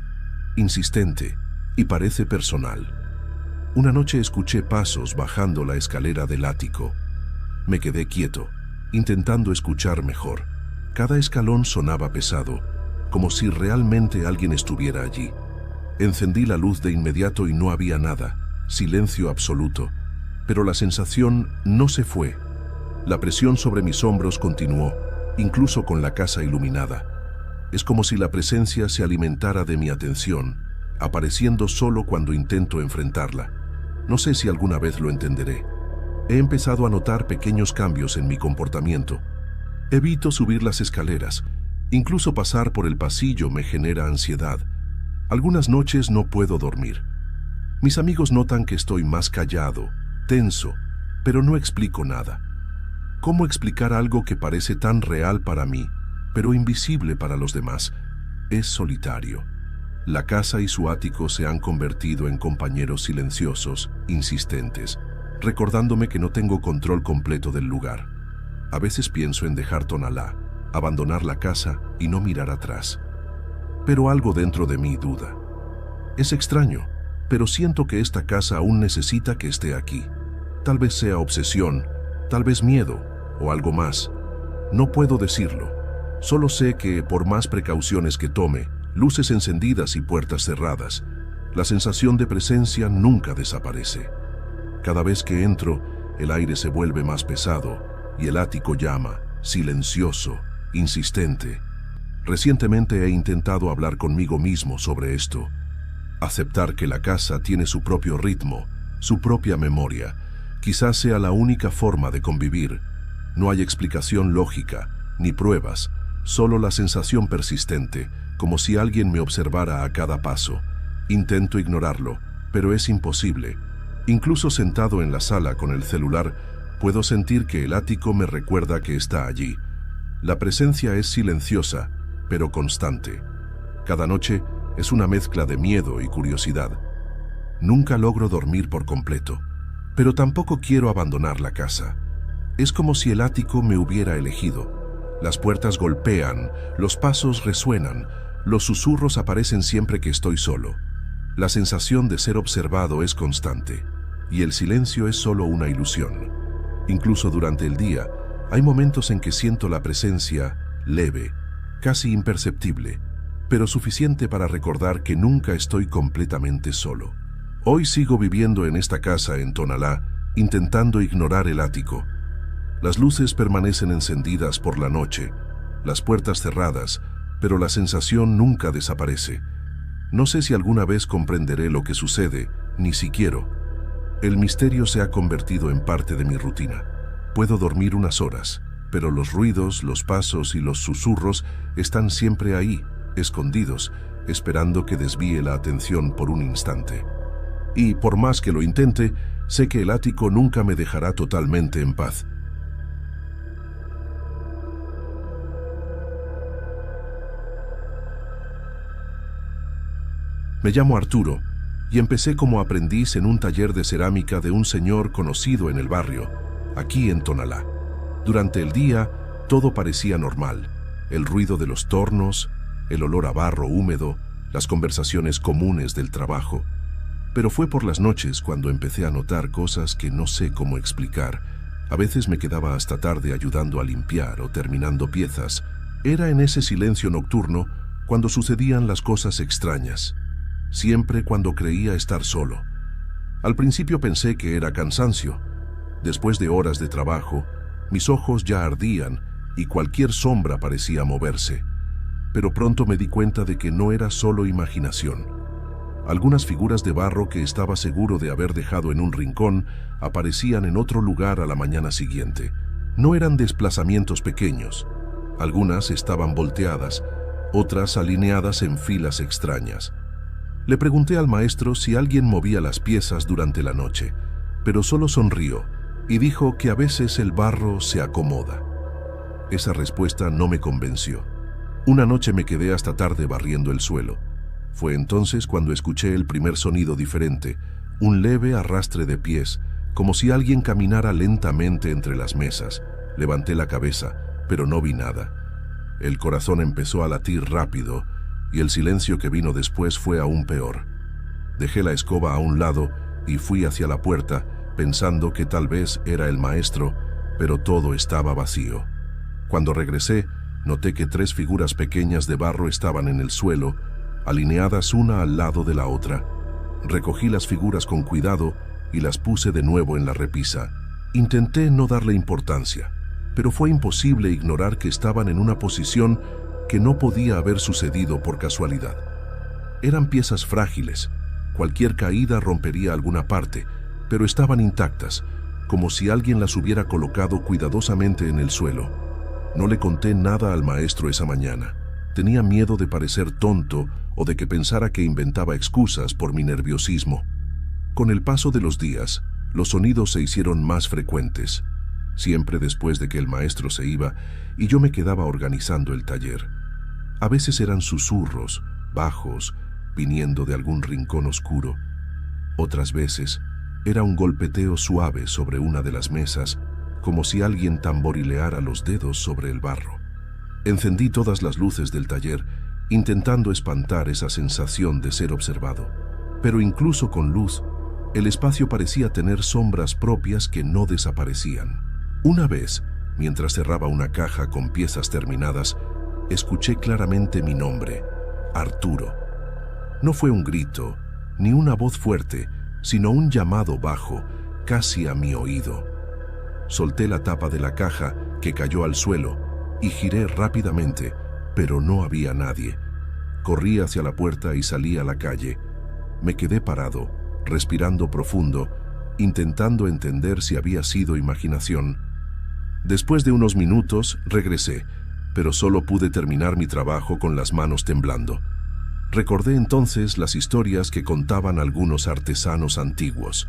insistente y parece personal. Una noche escuché pasos bajando la escalera del ático. Me quedé quieto, intentando escuchar mejor. Cada escalón sonaba pesado, como si realmente alguien estuviera allí. Encendí la luz de inmediato y no había nada, silencio absoluto. Pero la sensación no se fue. La presión sobre mis hombros continuó, incluso con la casa iluminada. Es como si la presencia se alimentara de mi atención, apareciendo solo cuando intento enfrentarla. No sé si alguna vez lo entenderé. He empezado a notar pequeños cambios en mi comportamiento. Evito subir las escaleras, Incluso pasar por el pasillo me genera ansiedad. Algunas noches no puedo dormir. Mis amigos notan que estoy más callado, tenso, pero no explico nada. ¿Cómo explicar algo que parece tan real para mí, pero invisible para los demás? Es solitario. La casa y su ático se han convertido en compañeros silenciosos, insistentes, recordándome que no tengo control completo del lugar. A veces pienso en dejar Tonalá, abandonar la casa y no mirar atrás. Pero algo dentro de mí duda. Es extraño, pero siento que esta casa aún necesita que esté aquí. Tal vez sea obsesión, tal vez miedo o algo más. No puedo decirlo. Solo sé que, por más precauciones que tome, luces encendidas y puertas cerradas, la sensación de presencia nunca desaparece. Cada vez que entro, el aire se vuelve más pesado y el ático llama, silencioso, insistente. Recientemente he intentado hablar conmigo mismo sobre esto. Aceptar que la casa tiene su propio ritmo, su propia memoria. Quizás sea la única forma de convivir. No hay explicación lógica, ni pruebas, solo la sensación persistente, como si alguien me observara a cada paso. Intento ignorarlo, pero es imposible. Incluso sentado en la sala con el celular, puedo sentir que el ático me recuerda que está allí. La presencia es silenciosa, pero constante. Cada noche es una mezcla de miedo y curiosidad. Nunca logro dormir por completo, pero tampoco quiero abandonar la casa. Es como si el ático me hubiera elegido. Las puertas golpean, los pasos resuenan, los susurros aparecen siempre que estoy solo. La sensación de ser observado es constante, y el silencio es solo una ilusión. Incluso durante el día, hay momentos en que siento la presencia leve, casi imperceptible, pero suficiente para recordar que nunca estoy completamente solo. Hoy sigo viviendo en esta casa en Tonalá, intentando ignorar el ático. Las luces permanecen encendidas por la noche, las puertas cerradas, pero la sensación nunca desaparece. No sé si alguna vez comprenderé lo que sucede, ni siquiera. El misterio se ha convertido en parte de mi rutina. Puedo dormir unas horas, pero los ruidos, los pasos y los susurros están siempre ahí, escondidos, esperando que desvíe la atención por un instante. Y por más que lo intente, sé que el ático nunca me dejará totalmente en paz. Me llamo Arturo y empecé como aprendiz en un taller de cerámica de un señor conocido en el barrio, aquí en Tonalá. Durante el día, todo parecía normal. El ruido de los tornos, el olor a barro húmedo, las conversaciones comunes del trabajo. Pero fue por las noches cuando empecé a notar cosas que no sé cómo explicar. A veces me quedaba hasta tarde ayudando a limpiar o terminando piezas. Era en ese silencio nocturno cuando sucedían las cosas extrañas. Siempre cuando creía estar solo. Al principio pensé que era cansancio. Después de horas de trabajo, mis ojos ya ardían y cualquier sombra parecía moverse. Pero pronto me di cuenta de que no era solo imaginación. Algunas figuras de barro que estaba seguro de haber dejado en un rincón aparecían en otro lugar a la mañana siguiente. No eran desplazamientos pequeños. Algunas estaban volteadas, otras alineadas en filas extrañas. Le pregunté al maestro si alguien movía las piezas durante la noche, pero solo sonrió y dijo que a veces el barro se acomoda. Esa respuesta no me convenció. Una noche me quedé hasta tarde barriendo el suelo. Fue entonces cuando escuché el primer sonido diferente, un leve arrastre de pies, como si alguien caminara lentamente entre las mesas. Levanté la cabeza, pero no vi nada. El corazón empezó a latir rápido, y el silencio que vino después fue aún peor. Dejé la escoba a un lado y fui hacia la puerta, pensando que tal vez era el maestro, pero todo estaba vacío. Cuando regresé, noté que 3 figuras pequeñas de barro estaban en el suelo, alineadas una al lado de la otra. Recogí las figuras con cuidado y las puse de nuevo en la repisa. Intenté no darle importancia, pero fue imposible ignorar que estaban en una posición que no podía haber sucedido por casualidad. Eran piezas frágiles, cualquier caída rompería alguna parte, pero estaban intactas, como si alguien las hubiera colocado cuidadosamente en el suelo. No le conté nada al maestro esa mañana. Tenía miedo de parecer tonto o de que pensara que inventaba excusas por mi nerviosismo. Con el paso de los días, los sonidos se hicieron más frecuentes, siempre después de que el maestro se iba y yo me quedaba organizando el taller. A veces eran susurros, bajos, viniendo de algún rincón oscuro. Otras veces era un golpeteo suave sobre una de las mesas, como si alguien tamborileara los dedos sobre el barro. Encendí todas las luces del taller, intentando espantar esa sensación de ser observado. Pero incluso con luz, el espacio parecía tener sombras propias que no desaparecían. Una vez, mientras cerraba una caja con piezas terminadas, escuché claramente mi nombre, Arturo. No fue un grito, ni una voz fuerte, sino un llamado bajo, casi a mi oído. Solté la tapa de la caja, que cayó al suelo, y giré rápidamente, pero no había nadie. Corrí hacia la puerta y salí a la calle. Me quedé parado, respirando profundo, intentando entender si había sido imaginación. Después de unos minutos, regresé, pero solo pude terminar mi trabajo con las manos temblando. Recordé entonces las historias que contaban algunos artesanos antiguos.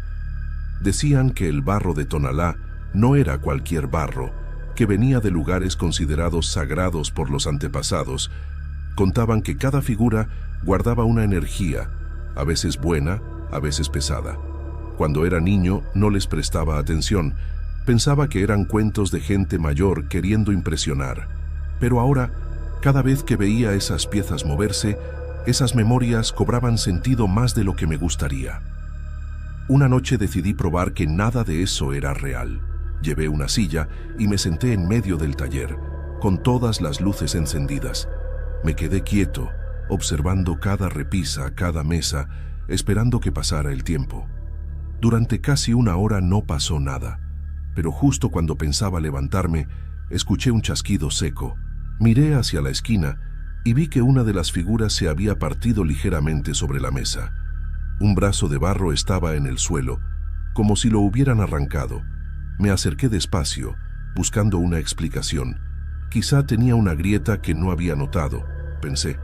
Decían que el barro de Tonalá no era cualquier barro, que venía de lugares considerados sagrados por los antepasados. Contaban que cada figura guardaba una energía, a veces buena, a veces pesada. Cuando era niño no les prestaba atención, pensaba que eran cuentos de gente mayor queriendo impresionar. Pero ahora, cada vez que veía esas piezas moverse, esas memorias cobraban sentido más de lo que me gustaría. Una noche decidí probar que nada de eso era real. Llevé una silla y me senté en medio del taller, con todas las luces encendidas. Me quedé quieto, observando cada repisa, cada mesa, esperando que pasara el tiempo. Durante casi una hora no pasó nada, pero justo cuando pensaba levantarme, escuché un chasquido seco. Miré hacia la esquina y vi que una de las figuras se había partido ligeramente sobre la mesa. Un brazo de barro estaba en el suelo, como si lo hubieran arrancado. Me acerqué despacio, buscando una explicación. Quizá tenía una grieta que no había notado, pensé.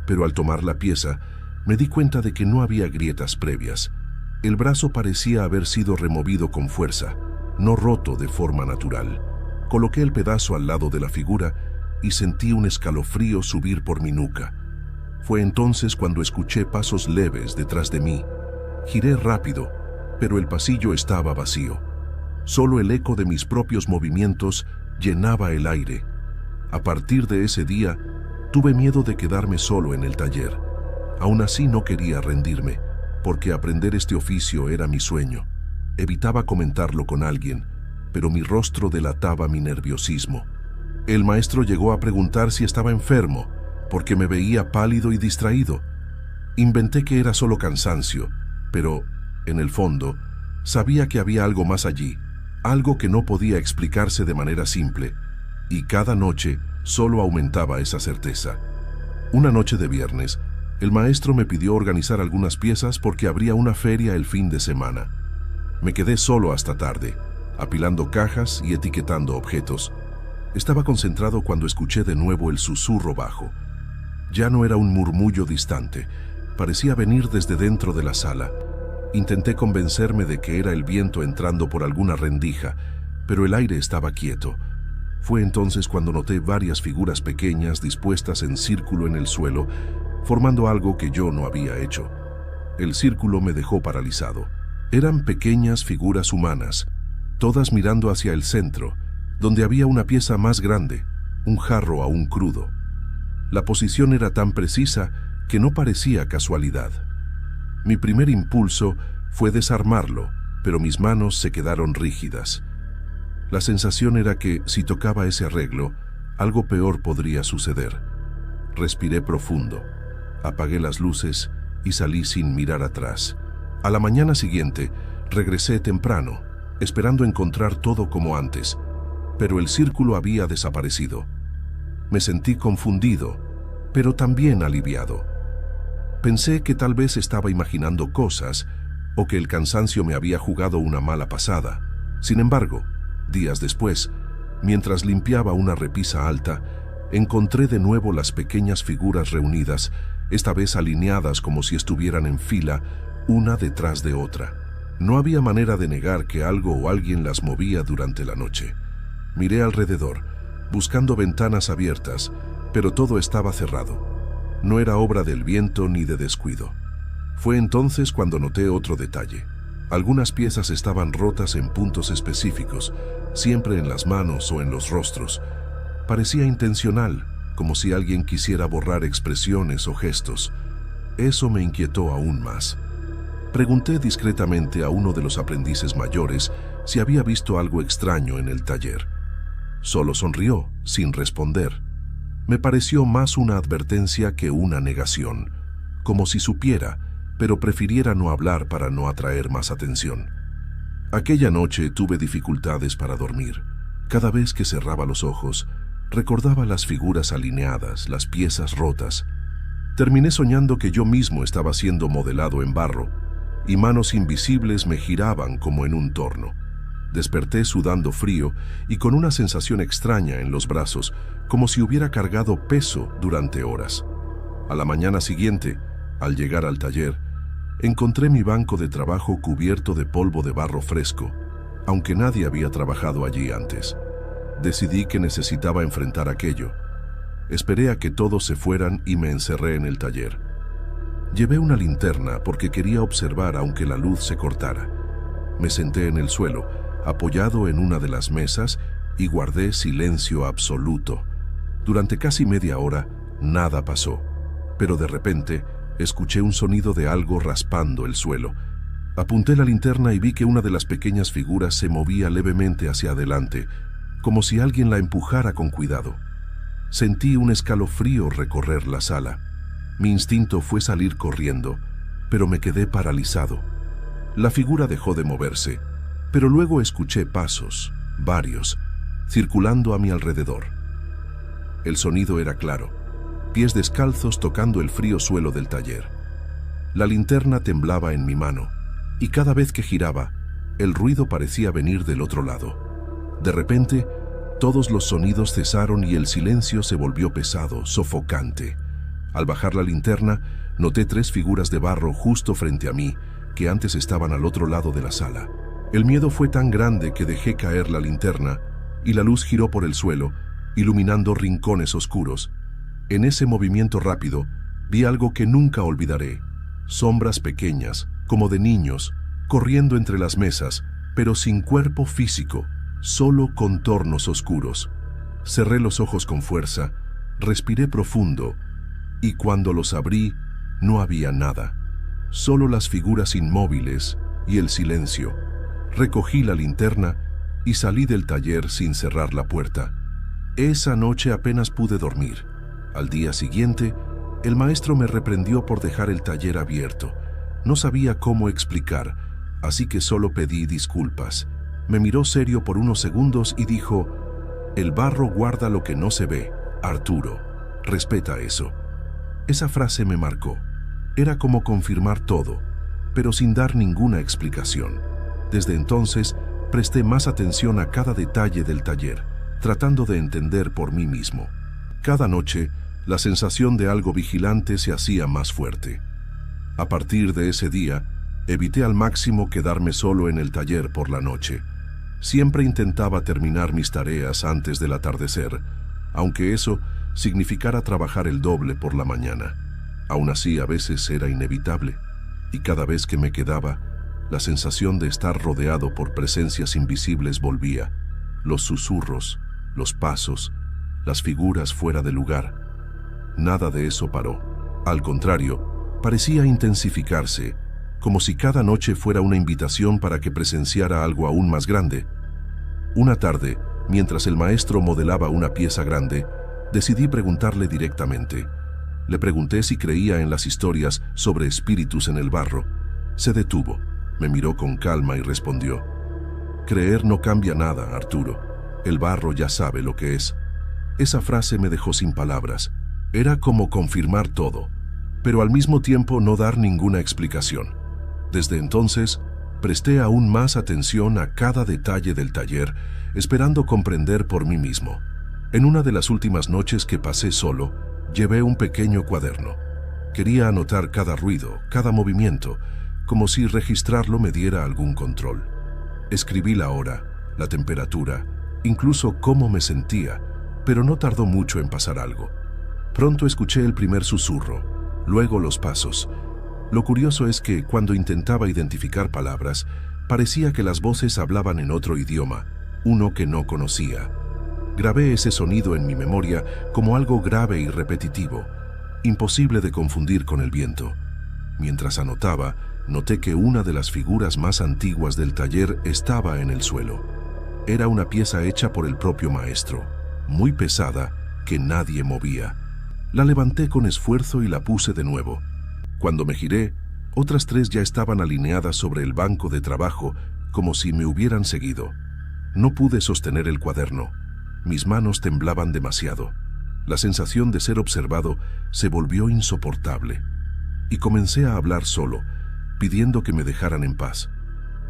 Pero al tomar la pieza, me di cuenta de que no había grietas previas. El brazo parecía haber sido removido con fuerza, no roto de forma natural. Coloqué el pedazo al lado de la figura y sentí un escalofrío subir por mi nuca. Fue entonces cuando escuché pasos leves detrás de mí. Giré rápido, pero el pasillo estaba vacío. Solo el eco de mis propios movimientos llenaba el aire. A partir de ese día, tuve miedo de quedarme solo en el taller. Aún así no quería rendirme, porque aprender este oficio era mi sueño. Evitaba comentarlo con alguien, pero mi rostro delataba mi nerviosismo. El maestro llegó a preguntar si estaba enfermo, porque me veía pálido y distraído. Inventé que era solo cansancio, pero, en el fondo, sabía que había algo más allí, algo que no podía explicarse de manera simple, y cada noche solo aumentaba esa certeza. Una noche de viernes, el maestro me pidió organizar algunas piezas porque habría una feria el fin de semana. Me quedé solo hasta tarde, apilando cajas y etiquetando objetos. Estaba concentrado cuando escuché de nuevo el susurro bajo. Ya no era un murmullo distante, parecía venir desde dentro de la sala. Intenté convencerme de que era el viento entrando por alguna rendija, pero el aire estaba quieto. Fue entonces cuando noté varias figuras pequeñas dispuestas en círculo en el suelo, formando algo que yo no había hecho. El círculo me dejó paralizado. Eran pequeñas figuras humanas, todas mirando hacia el centro, donde había una pieza más grande, un jarro aún crudo. La posición era tan precisa que no parecía casualidad. Mi primer impulso fue desarmarlo, pero mis manos se quedaron rígidas. La sensación era que, si tocaba ese arreglo, algo peor podría suceder. Respiré profundo, apagué las luces y salí sin mirar atrás. A la mañana siguiente, regresé temprano, esperando encontrar todo como antes, pero el círculo había desaparecido. Me sentí confundido, pero también aliviado. Pensé que tal vez estaba imaginando cosas o que el cansancio me había jugado una mala pasada. Sin embargo, días después, mientras limpiaba una repisa alta, encontré de nuevo las pequeñas figuras reunidas, esta vez alineadas como si estuvieran en fila, una detrás de otra. No había manera de negar que algo o alguien las movía durante la noche. Miré alrededor, buscando ventanas abiertas, pero todo estaba cerrado. No era obra del viento ni de descuido. Fue entonces cuando noté otro detalle. Algunas piezas estaban rotas en puntos específicos, siempre en las manos o en los rostros. Parecía intencional, como si alguien quisiera borrar expresiones o gestos. Eso me inquietó aún más. Pregunté discretamente a uno de los aprendices mayores si había visto algo extraño en el taller. Solo sonrió, sin responder. Me pareció más una advertencia que una negación, como si supiera, pero prefiriera no hablar para no atraer más atención. Aquella noche tuve dificultades para dormir. Cada vez que cerraba los ojos, recordaba las figuras alineadas, las piezas rotas. Terminé soñando que yo mismo estaba siendo modelado en barro y manos invisibles me giraban como en un torno. Desperté sudando frío y con una sensación extraña en los brazos, como si hubiera cargado peso durante horas. A la mañana siguiente, al llegar al taller, encontré mi banco de trabajo cubierto de polvo de barro fresco, aunque nadie había trabajado allí antes. Decidí que necesitaba enfrentar aquello. Esperé a que todos se fueran y me encerré en el taller. Llevé una linterna porque quería observar aunque la luz se cortara. Me senté en el suelo, apoyado en una de las mesas, y guardé silencio absoluto. Durante casi media hora, nada pasó, pero de repente escuché un sonido de algo raspando el suelo. Apunté la linterna y vi que una de las pequeñas figuras se movía levemente hacia adelante, como si alguien la empujara con cuidado. Sentí un escalofrío recorrer la sala. Mi instinto fue salir corriendo, pero me quedé paralizado. La figura dejó de moverse, pero luego escuché pasos, varios, circulando a mi alrededor. El sonido era claro, pies descalzos tocando el frío suelo del taller. La linterna temblaba en mi mano, y cada vez que giraba, el ruido parecía venir del otro lado. De repente, todos los sonidos cesaron y el silencio se volvió pesado, sofocante. Al bajar la linterna, noté 3 figuras de barro justo frente a mí, que antes estaban al otro lado de la sala. El miedo fue tan grande que dejé caer la linterna, y la luz giró por el suelo, iluminando rincones oscuros. En ese movimiento rápido, vi algo que nunca olvidaré. Sombras pequeñas, como de niños, corriendo entre las mesas, pero sin cuerpo físico, solo contornos oscuros. Cerré los ojos con fuerza, respiré profundo, y cuando los abrí, no había nada. Solo las figuras inmóviles y el silencio. Recogí la linterna y salí del taller sin cerrar la puerta. Esa noche apenas pude dormir. Al día siguiente, el maestro me reprendió por dejar el taller abierto. No sabía cómo explicar, así que solo pedí disculpas. Me miró serio por unos segundos y dijo: «El barro guarda lo que no se ve, Arturo. Respeta eso». Esa frase me marcó. Era como confirmar todo, pero sin dar ninguna explicación. Desde entonces, presté más atención a cada detalle del taller, tratando de entender por mí mismo. Cada noche, la sensación de algo vigilante se hacía más fuerte. A partir de ese día, evité al máximo quedarme solo en el taller por la noche. Siempre intentaba terminar mis tareas antes del atardecer, aunque eso significara trabajar el doble por la mañana. Aún así, a veces era inevitable, y cada vez que me quedaba, la sensación de estar rodeado por presencias invisibles volvía. Los susurros, los pasos, las figuras fuera de lugar. Nada de eso paró. Al contrario, parecía intensificarse, como si cada noche fuera una invitación para que presenciara algo aún más grande. Una tarde, mientras el maestro modelaba una pieza grande, decidí preguntarle directamente. Le pregunté si creía en las historias sobre espíritus en el barro. Se detuvo, me miró con calma y respondió: «Creer no cambia nada, Arturo. El barro ya sabe lo que es». Esa frase me dejó sin palabras. Era como confirmar todo, pero al mismo tiempo no dar ninguna explicación. Desde entonces, presté aún más atención a cada detalle del taller, esperando comprender por mí mismo. En una de las últimas noches que pasé solo, llevé un pequeño cuaderno. Quería anotar cada ruido, cada movimiento, como si registrarlo me diera algún control. Escribí la hora, la temperatura, incluso cómo me sentía, pero no tardó mucho en pasar algo. Pronto escuché el primer susurro, luego los pasos. Lo curioso es que cuando intentaba identificar palabras, parecía que las voces hablaban en otro idioma, uno que no conocía. Grabé ese sonido en mi memoria como algo grave y repetitivo, imposible de confundir con el viento. Mientras anotaba, noté que una de las figuras más antiguas del taller estaba en el suelo. Era una pieza hecha por el propio maestro, muy pesada, que nadie movía. La levanté con esfuerzo y la puse de nuevo. Cuando me giré, otras 3 ya estaban alineadas sobre el banco de trabajo, como si me hubieran seguido. No pude sostener el cuaderno. Mis manos temblaban demasiado. La sensación de ser observado se volvió insoportable. Y comencé a hablar solo, pidiendo que me dejaran en paz.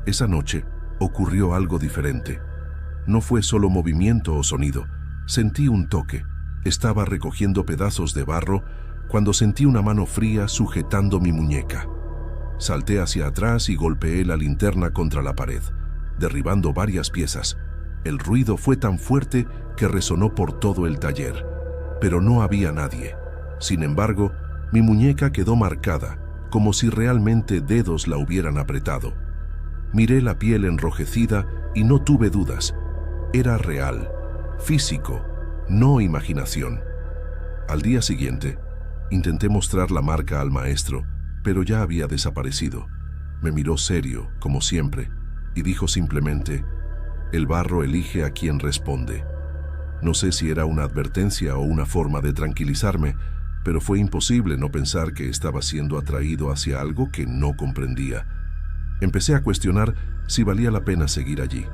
Esa noche ocurrió algo diferente. No fue solo movimiento o sonido. Sentí un toque. Estaba recogiendo pedazos de barro cuando sentí una mano fría sujetando mi muñeca. Salté hacia atrás y golpeé la linterna contra la pared, derribando varias piezas. El ruido fue tan fuerte que resonó por todo el taller, pero no había nadie. Sin embargo, mi muñeca quedó marcada, como si realmente dedos la hubieran apretado. Miré la piel enrojecida y no tuve dudas. Era real, físico, no imaginación. Al día siguiente, intenté mostrar la marca al maestro, pero ya había desaparecido. Me miró serio, como siempre, y dijo simplemente: «El barro elige a quien responde». No sé si era una advertencia o una forma de tranquilizarme, pero fue imposible no pensar que estaba siendo atraído hacia algo que no comprendía. Empecé a cuestionar si valía la pena seguir allí.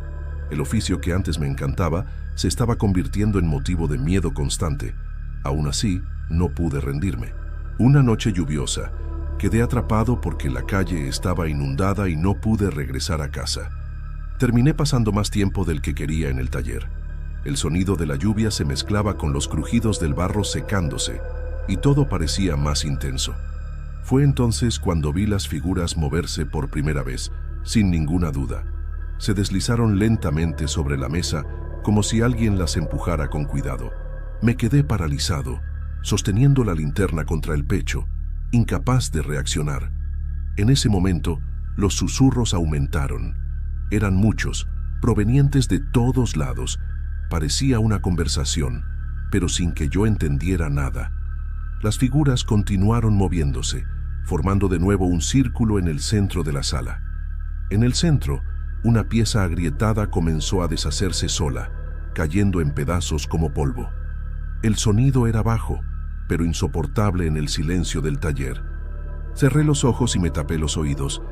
El oficio que antes me encantaba se estaba convirtiendo en motivo de miedo constante. Aún así, no pude rendirme. Una noche lluviosa, quedé atrapado porque la calle estaba inundada y no pude regresar a casa. Terminé pasando más tiempo del que quería en el taller. El sonido de la lluvia se mezclaba con los crujidos del barro secándose, y todo parecía más intenso. Fue entonces cuando vi las figuras moverse por primera vez, sin ninguna duda. Se deslizaron lentamente sobre la mesa, como si alguien las empujara con cuidado. Me quedé paralizado, sosteniendo la linterna contra el pecho, incapaz de reaccionar. En ese momento, los susurros aumentaron. Eran muchos, provenientes de todos lados. Parecía una conversación, pero sin que yo entendiera nada. Las figuras continuaron moviéndose, formando de nuevo un círculo en el centro de la sala. En el centro, una pieza agrietada comenzó a deshacerse sola, cayendo en pedazos como polvo. El sonido era bajo, pero insoportable en el silencio del taller. Cerré los ojos y me tapé los oídos,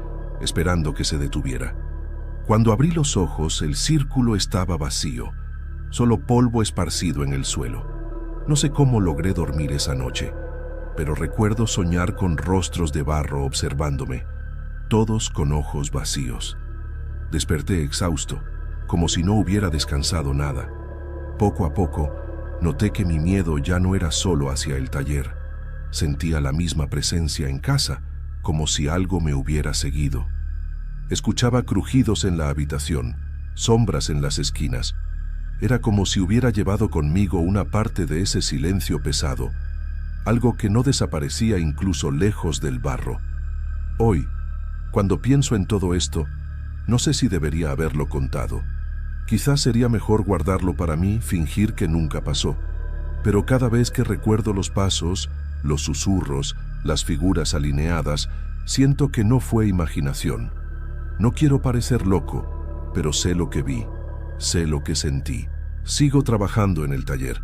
esperando que se detuviera. Cuando abrí los ojos, el círculo estaba vacío, solo polvo esparcido en el suelo. No sé cómo logré dormir esa noche, pero recuerdo soñar con rostros de barro observándome, todos con ojos vacíos. Desperté exhausto, como si no hubiera descansado nada. Poco a poco, noté que mi miedo ya no era solo hacia el taller. Sentía la misma presencia en casa, como si algo me hubiera seguido. Escuchaba crujidos en la habitación, sombras en las esquinas. Era como si hubiera llevado conmigo una parte de ese silencio pesado, algo que no desaparecía incluso lejos del barro. Hoy, cuando pienso en todo esto, no sé si debería haberlo contado. Quizás sería mejor guardarlo para mí, fingir que nunca pasó. Pero cada vez que recuerdo los pasos, los susurros, las figuras alineadas, siento que no fue imaginación. No quiero parecer loco, pero sé lo que vi, sé lo que sentí. Sigo trabajando en el taller,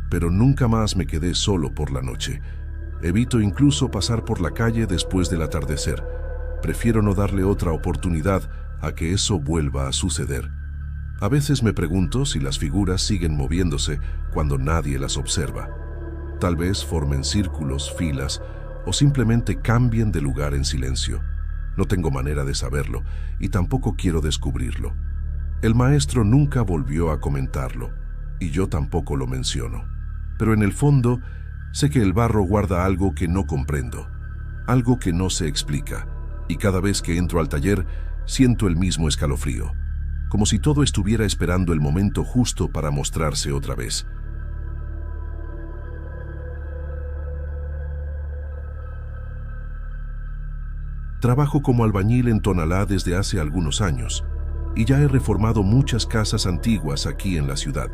pero nunca más me quedé solo por la noche. Evito incluso pasar por la calle después del atardecer. Prefiero no darle otra oportunidad a que eso vuelva a suceder. A veces me pregunto si las figuras siguen moviéndose cuando nadie las observa. Tal vez formen círculos, filas, o simplemente cambien de lugar en silencio. No tengo manera de saberlo, y tampoco quiero descubrirlo. El maestro nunca volvió a comentarlo, y yo tampoco lo menciono. Pero en el fondo, sé que el barro guarda algo que no comprendo, algo que no se explica, y cada vez que entro al taller, siento el mismo escalofrío, como si todo estuviera esperando el momento justo para mostrarse otra vez. Trabajo como albañil en Tonalá desde hace algunos años, y ya he reformado muchas casas antiguas aquí en la ciudad.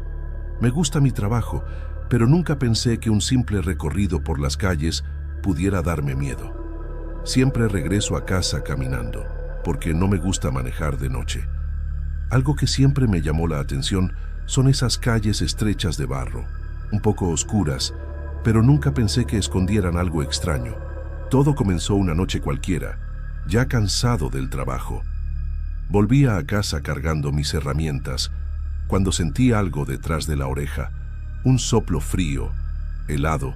Me gusta mi trabajo, pero nunca pensé que un simple recorrido por las calles pudiera darme miedo. Siempre regreso a casa caminando, porque no me gusta manejar de noche. Algo que siempre me llamó la atención son esas calles estrechas de barro, un poco oscuras, pero nunca pensé que escondieran algo extraño. Todo comenzó una noche cualquiera, ya cansado del trabajo. Volvía a casa cargando mis herramientas, cuando sentí algo detrás de la oreja, un soplo frío, helado,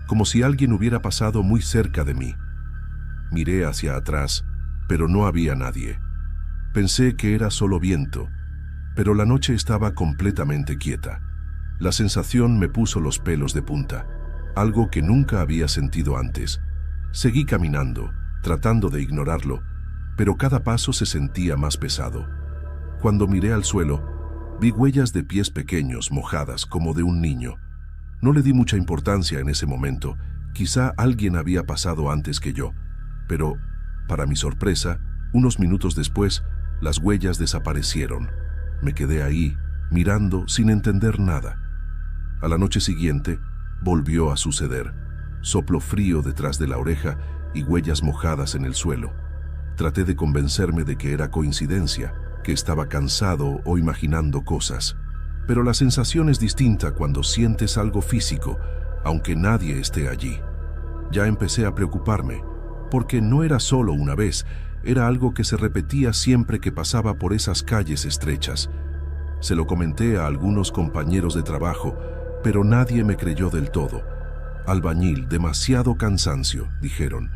como si alguien hubiera pasado muy cerca de mí. Miré hacia atrás, pero no había nadie. Pensé que era solo viento, pero la noche estaba completamente quieta. La sensación me puso los pelos de punta, algo que nunca había sentido antes. Seguí caminando, tratando de ignorarlo, pero cada paso se sentía más pesado. Cuando miré al suelo, vi huellas de pies pequeños, mojadas, como de un niño. No le di mucha importancia en ese momento, quizá alguien había pasado antes que yo, pero, para mi sorpresa, unos minutos después, las huellas desaparecieron. Me quedé ahí, mirando sin entender nada. A la noche siguiente, volvió a suceder. Soplo frío detrás de la oreja y huellas mojadas en el suelo. Traté de convencerme de que era coincidencia, que estaba cansado o imaginando cosas. Pero la sensación es distinta cuando sientes algo físico, aunque nadie esté allí. Ya empecé a preocuparme, porque no era solo una vez, era algo que se repetía siempre que pasaba por esas calles estrechas. Se lo comenté a algunos compañeros de trabajo, pero nadie me creyó del todo. Albañil, demasiado cansancio, dijeron,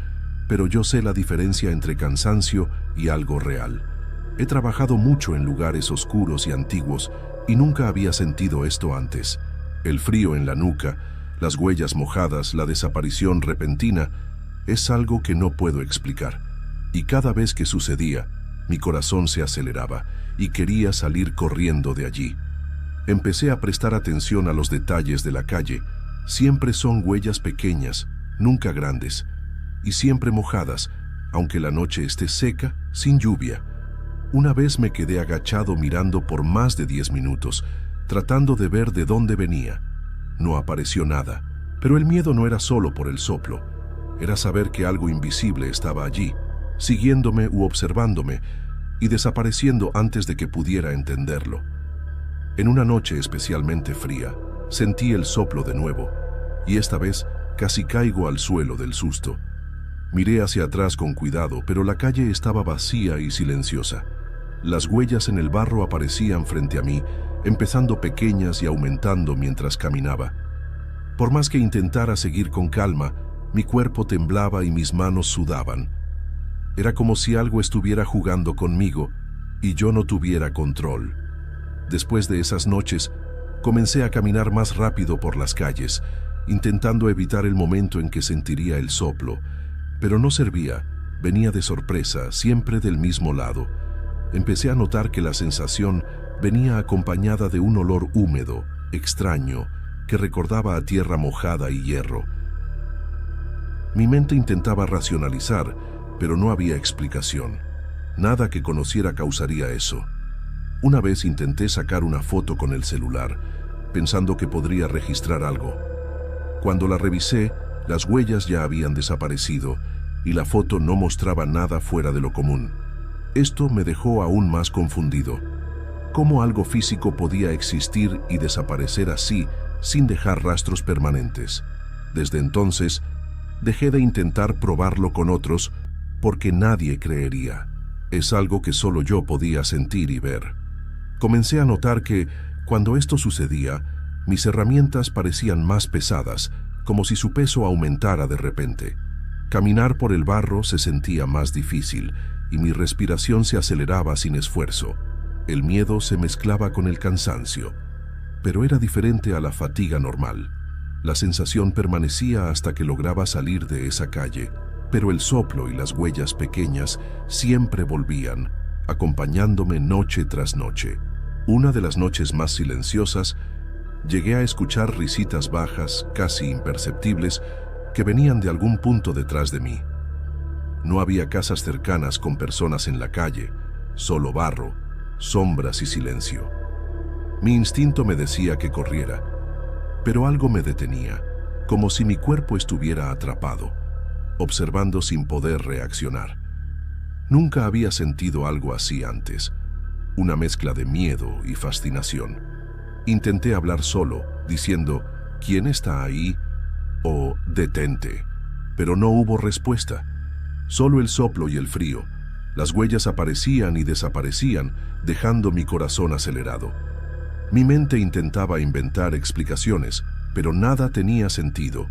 pero yo sé la diferencia entre cansancio y algo real. He trabajado mucho en lugares oscuros y antiguos y nunca había sentido esto antes. El frío en la nuca, las huellas mojadas, la desaparición repentina, es algo que no puedo explicar. Y cada vez que sucedía, mi corazón se aceleraba y quería salir corriendo de allí. Empecé a prestar atención a los detalles de la calle. Siempre son huellas pequeñas, nunca grandes, y siempre mojadas, aunque la noche esté seca, sin lluvia. Una vez me quedé agachado mirando por más de 10 minutos, tratando de ver de dónde venía. No apareció nada, pero el miedo no era solo por el soplo. Era saber que algo invisible estaba allí, siguiéndome u observándome, y desapareciendo antes de que pudiera entenderlo. En una noche especialmente fría, sentí el soplo de nuevo, y esta vez casi caigo al suelo del susto. Miré hacia atrás con cuidado, pero la calle estaba vacía y silenciosa. Las huellas en el barro aparecían frente a mí, empezando pequeñas y aumentando mientras caminaba. Por más que intentara seguir con calma, mi cuerpo temblaba y mis manos sudaban. Era como si algo estuviera jugando conmigo y yo no tuviera control. Después de esas noches, comencé a caminar más rápido por las calles, intentando evitar el momento en que sentiría el soplo, pero no servía, venía de sorpresa, siempre del mismo lado. Empecé a notar que la sensación venía acompañada de un olor húmedo, extraño, que recordaba a tierra mojada y hierro. Mi mente intentaba racionalizar, pero no había explicación. Nada que conociera causaría eso. Una vez intenté sacar una foto con el celular, pensando que podría registrar algo. Cuando la revisé, las huellas ya habían desaparecido y la foto no mostraba nada fuera de lo común. Esto me dejó aún más confundido. ¿Cómo algo físico podía existir y desaparecer así, sin dejar rastros permanentes? Desde entonces, dejé de intentar probarlo con otros porque nadie creería. Es algo que solo yo podía sentir y ver. Comencé a notar que, cuando esto sucedía, mis herramientas parecían más pesadas, como si su peso aumentara de repente. Caminar por el barro se sentía más difícil y mi respiración se aceleraba sin esfuerzo. El miedo se mezclaba con el cansancio. pero era diferente a la fatiga normal. La sensación permanecía hasta que lograba salir de esa calle, pero el soplo y las huellas pequeñas siempre volvían, acompañándome noche tras noche. Una de las noches más silenciosas, llegué a escuchar risitas bajas, casi imperceptibles, que venían de algún punto detrás de mí. No había casas cercanas con personas en la calle, solo barro, sombras y silencio. Mi instinto me decía que corriera, pero algo me detenía, como si mi cuerpo estuviera atrapado, observando sin poder reaccionar. Nunca había sentido algo así antes, una mezcla de miedo y fascinación. Intenté hablar solo, diciendo, ¿quién está ahí? O detente, pero no hubo respuesta. Solo el soplo y el frío. Las huellas aparecían y desaparecían, dejando mi corazón acelerado. Mi mente intentaba inventar explicaciones, pero nada tenía sentido.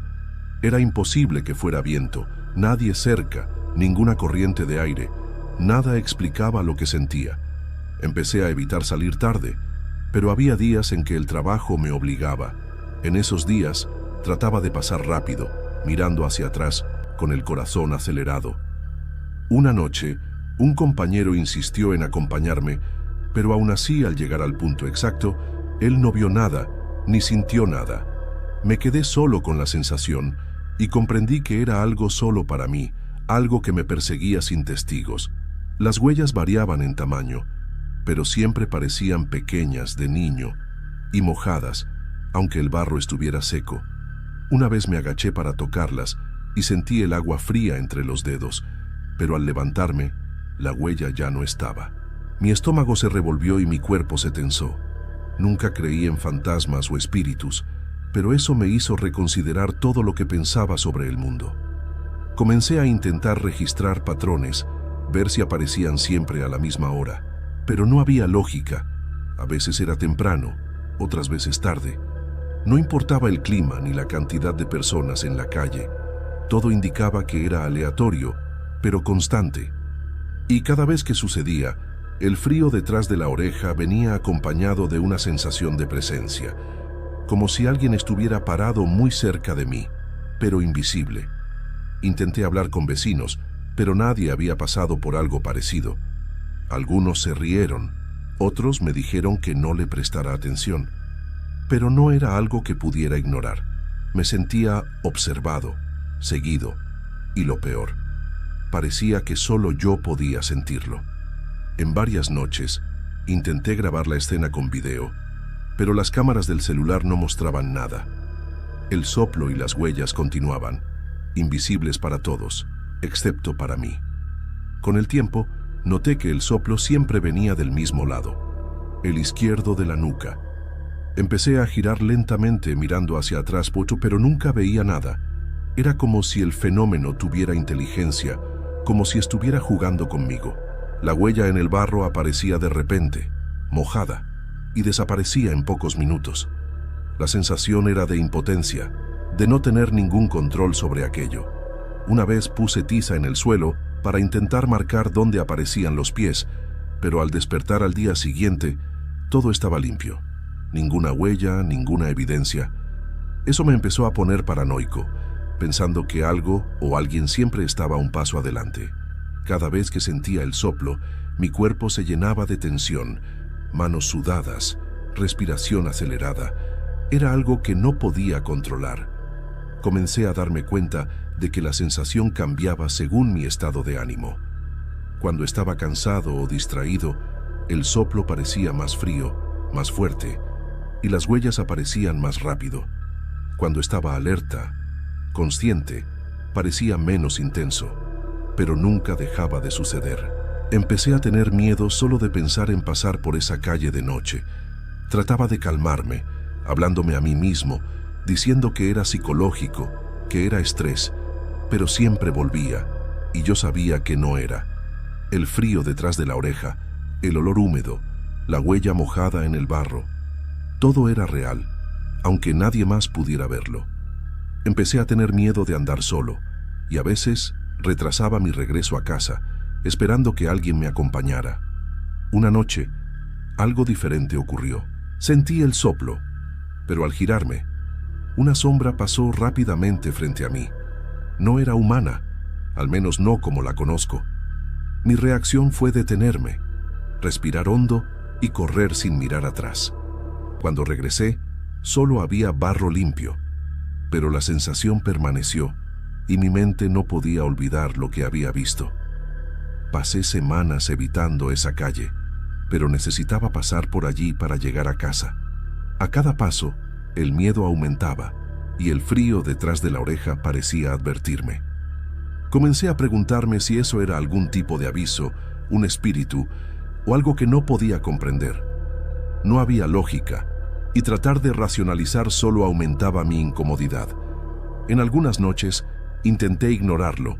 Era imposible que fuera viento, nadie cerca, ninguna corriente de aire. Nada explicaba lo que sentía. Empecé a evitar salir tarde, pero había días en que el trabajo me obligaba. En esos días, trataba de pasar rápido, mirando hacia atrás, con el corazón acelerado. Una noche, un compañero insistió en acompañarme, pero aún así, al llegar al punto exacto, él no vio nada, ni sintió nada. Me quedé solo con la sensación y comprendí que era algo solo para mí, algo que me perseguía sin testigos. Las huellas variaban en tamaño, pero siempre parecían pequeñas de niño y mojadas, aunque el barro estuviera seco. Una vez me agaché para tocarlas y sentí el agua fría entre los dedos, pero al levantarme, la huella ya no estaba. Mi estómago se revolvió y mi cuerpo se tensó. Nunca creí en fantasmas o espíritus, pero eso me hizo reconsiderar todo lo que pensaba sobre el mundo. Comencé a intentar registrar patrones, ver si aparecían siempre a la misma hora, pero no había lógica. A veces era temprano, otras veces tarde. No importaba el clima ni la cantidad de personas en la calle. Todo indicaba que era aleatorio, pero constante. Y cada vez que sucedía, el frío detrás de la oreja venía acompañado de una sensación de presencia, como si alguien estuviera parado muy cerca de mí, pero invisible. Intenté hablar con vecinos, pero nadie había pasado por algo parecido. Algunos se rieron, otros me dijeron que no le prestara atención, pero no era algo que pudiera ignorar. Me sentía observado, seguido, y lo peor, parecía que solo yo podía sentirlo. En varias noches, intenté grabar la escena con video, pero las cámaras del celular no mostraban nada. El soplo y las huellas continuaban, invisibles para todos, excepto para mí. Con el tiempo, noté que el soplo siempre venía del mismo lado, el izquierdo de la nuca. Empecé a girar lentamente mirando hacia atrás, pero nunca veía nada. Era como si el fenómeno tuviera inteligencia, como si estuviera jugando conmigo. La huella en el barro aparecía de repente, mojada, y desaparecía en pocos minutos. La sensación era de impotencia, de no tener ningún control sobre aquello. Una vez puse tiza en el suelo para intentar marcar dónde aparecían los pies, pero al despertar al día siguiente, todo estaba limpio. Ninguna huella, ninguna evidencia. Eso me empezó a poner paranoico, pensando que algo o alguien siempre estaba un paso adelante. Cada vez que sentía el soplo, mi cuerpo se llenaba de tensión, manos sudadas, respiración acelerada. Era algo que no podía controlar. Comencé a darme cuenta de que la sensación cambiaba según mi estado de ánimo. Cuando estaba cansado o distraído, el soplo parecía más frío, más fuerte, y las huellas aparecían más rápido. Cuando estaba alerta, consciente, parecía menos intenso, pero nunca dejaba de suceder. Empecé a tener miedo solo de pensar en pasar por esa calle de noche. Trataba de calmarme, hablándome a mí mismo, diciendo que era psicológico, que era estrés, pero siempre volvía, y yo sabía que no era. El frío detrás de la oreja, el olor húmedo, la huella mojada en el barro, todo era real, aunque nadie más pudiera verlo. Empecé a tener miedo de andar solo, y a veces retrasaba mi regreso a casa, esperando que alguien me acompañara. Una noche, algo diferente ocurrió. Sentí el soplo, pero al girarme, una sombra pasó rápidamente frente a mí. No era humana, al menos no como la conozco. Mi reacción fue detenerme, respirar hondo y correr sin mirar atrás. Cuando regresé, solo había barro limpio, pero la sensación permaneció y mi mente no podía olvidar lo que había visto. Pasé semanas evitando esa calle, pero necesitaba pasar por allí para llegar a casa. A cada paso, el miedo aumentaba y el frío detrás de la oreja parecía advertirme. Comencé a preguntarme si eso era algún tipo de aviso, un espíritu o algo que no podía comprender. No había lógica, y tratar de racionalizar solo aumentaba mi incomodidad. En algunas noches intenté ignorarlo,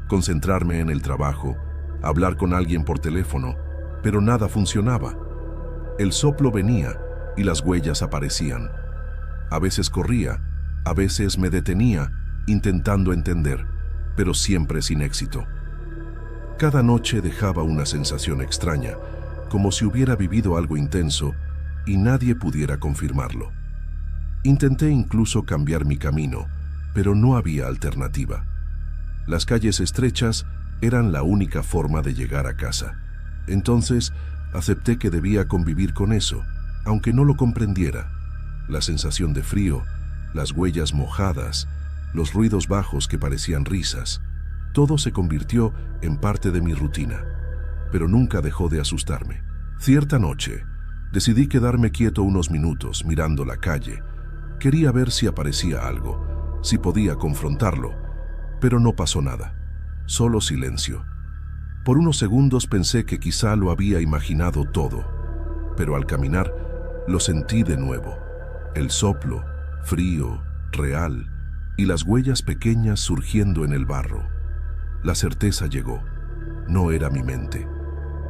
concentrarme en el trabajo, hablar con alguien por teléfono, pero nada funcionaba. El soplo venía y las huellas aparecían. A veces corría, a veces me detenía, intentando entender, pero siempre sin éxito. Cada noche dejaba una sensación extraña, como si hubiera vivido algo intenso y nadie pudiera confirmarlo. Intenté incluso cambiar mi camino, pero no había alternativa. Las calles estrechas eran la única forma de llegar a casa. Entonces, acepté que debía convivir con eso, aunque no lo comprendiera. La sensación de frío, las huellas mojadas, los ruidos bajos que parecían risas, todo se convirtió en parte de mi rutina, pero nunca dejó de asustarme. Cierta noche, decidí quedarme quieto unos minutos mirando la calle. Quería ver si aparecía algo, si podía confrontarlo, pero no pasó nada, solo silencio. Por unos segundos pensé que quizá lo había imaginado todo, pero al caminar lo sentí de nuevo. El soplo, frío, real, y las huellas pequeñas surgiendo en el barro. La certeza llegó. No era mi mente.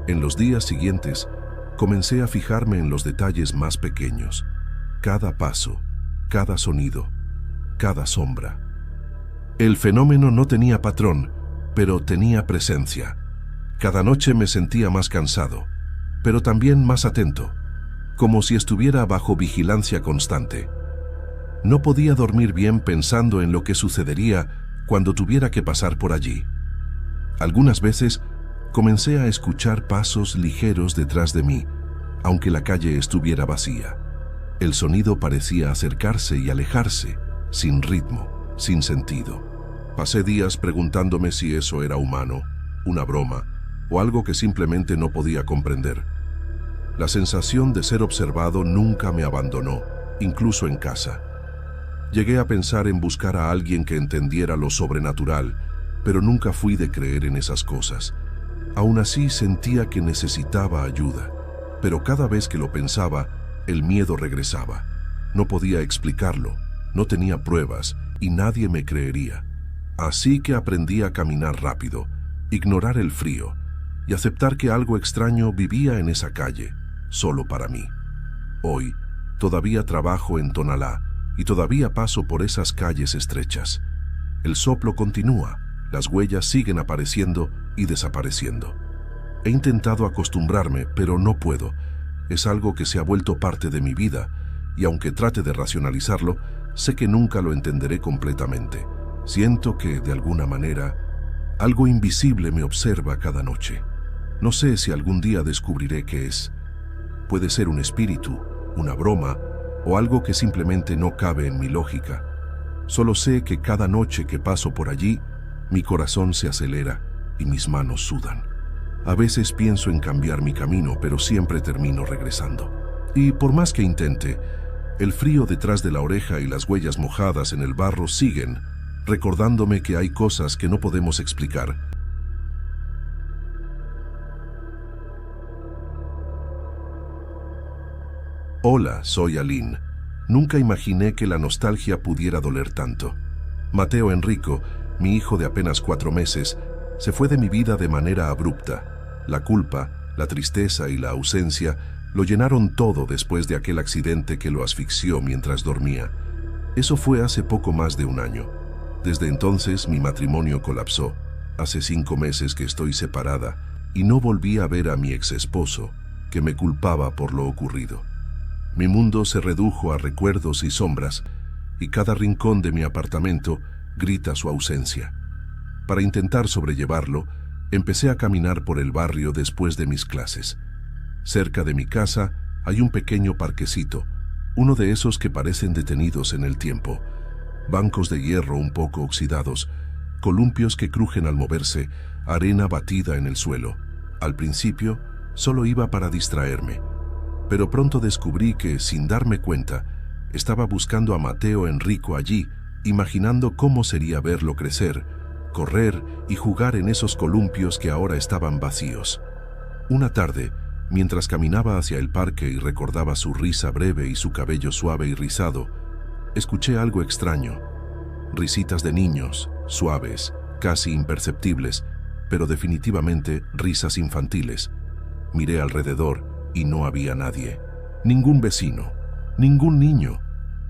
En los días siguientes, comencé a fijarme en los detalles más pequeños. Cada paso, cada sonido, cada sombra. El fenómeno no tenía patrón, pero tenía presencia. Cada noche me sentía más cansado, pero también más atento, como si estuviera bajo vigilancia constante. No podía dormir bien pensando en lo que sucedería cuando tuviera que pasar por allí. Algunas veces comencé a escuchar pasos ligeros detrás de mí, aunque la calle estuviera vacía. El sonido parecía acercarse y alejarse, sin ritmo, sin sentido. Pasé días preguntándome si eso era humano, una broma, o algo que simplemente no podía comprender. La sensación de ser observado nunca me abandonó, incluso en casa. Llegué a pensar en buscar a alguien que entendiera lo sobrenatural, pero nunca fui de creer en esas cosas. Aún así sentía que necesitaba ayuda, pero cada vez que lo pensaba, el miedo regresaba. No podía explicarlo, no tenía pruebas y nadie me creería. Así que aprendí a caminar rápido, ignorar el frío y aceptar que algo extraño vivía en esa calle, solo para mí. Hoy, todavía trabajo en Tonalá y todavía paso por esas calles estrechas. El soplo continúa, las huellas siguen apareciendo y desapareciendo. He intentado acostumbrarme, pero no puedo. Es algo que se ha vuelto parte de mi vida, y aunque trate de racionalizarlo, sé que nunca lo entenderé completamente. Siento que, de alguna manera, algo invisible me observa cada noche. No sé si algún día descubriré qué es. Puede ser un espíritu, una broma, o algo que simplemente no cabe en mi lógica. Solo sé que cada noche que paso por allí, mi corazón se acelera y mis manos sudan. A veces pienso en cambiar mi camino, pero siempre termino regresando. Y por más que intente, el frío detrás de la oreja y las huellas mojadas en el barro siguen, recordándome que hay cosas que no podemos explicar. Hola, soy Aline. Nunca imaginé que la nostalgia pudiera doler tanto. Mateo Enrico, mi hijo de apenas 4 meses, se fue de mi vida de manera abrupta. La culpa, la tristeza y la ausencia lo llenaron todo después de aquel accidente que lo asfixió mientras dormía. Eso fue hace poco más de un año. Desde entonces mi matrimonio colapsó. Hace 5 meses que estoy separada y no volví a ver a mi ex esposo, que me culpaba por lo ocurrido. Mi mundo se redujo a recuerdos y sombras, y cada rincón de mi apartamento grita su ausencia. Para intentar sobrellevarlo, empecé a caminar por el barrio después de mis clases. Cerca de mi casa hay un pequeño parquecito, uno de esos que parecen detenidos en el tiempo. Bancos de hierro un poco oxidados, columpios que crujen al moverse, arena batida en el suelo. Al principio, solo iba para distraerme, pero pronto descubrí que, sin darme cuenta, estaba buscando a Mateo Enrico allí, imaginando cómo sería verlo crecer, correr y jugar en esos columpios que ahora estaban vacíos. Una tarde, mientras caminaba hacia el parque y recordaba su risa breve y su cabello suave y rizado, escuché algo extraño. Risitas de niños, suaves, casi imperceptibles, pero definitivamente risas infantiles. Miré alrededor y no había nadie. Ningún vecino, ningún niño,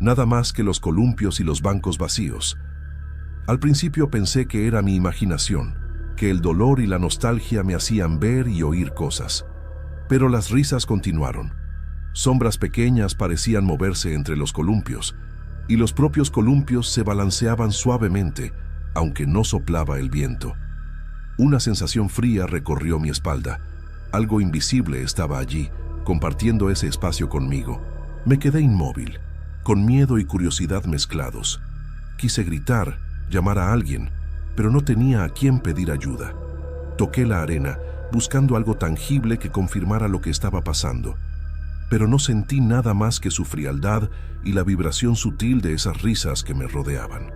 nada más que los columpios y los bancos vacíos. Al principio pensé que era mi imaginación, que el dolor y la nostalgia me hacían ver y oír cosas. Pero las risas continuaron. Sombras pequeñas parecían moverse entre los columpios, y los propios columpios se balanceaban suavemente, aunque no soplaba el viento. Una sensación fría recorrió mi espalda. Algo invisible estaba allí, compartiendo ese espacio conmigo. Me quedé inmóvil, con miedo y curiosidad mezclados. Quise gritar, llamar a alguien, pero no tenía a quién pedir ayuda. Toqué la arena, buscando algo tangible que confirmara lo que estaba pasando, pero no sentí nada más que su frialdad y la vibración sutil de esas risas que me rodeaban.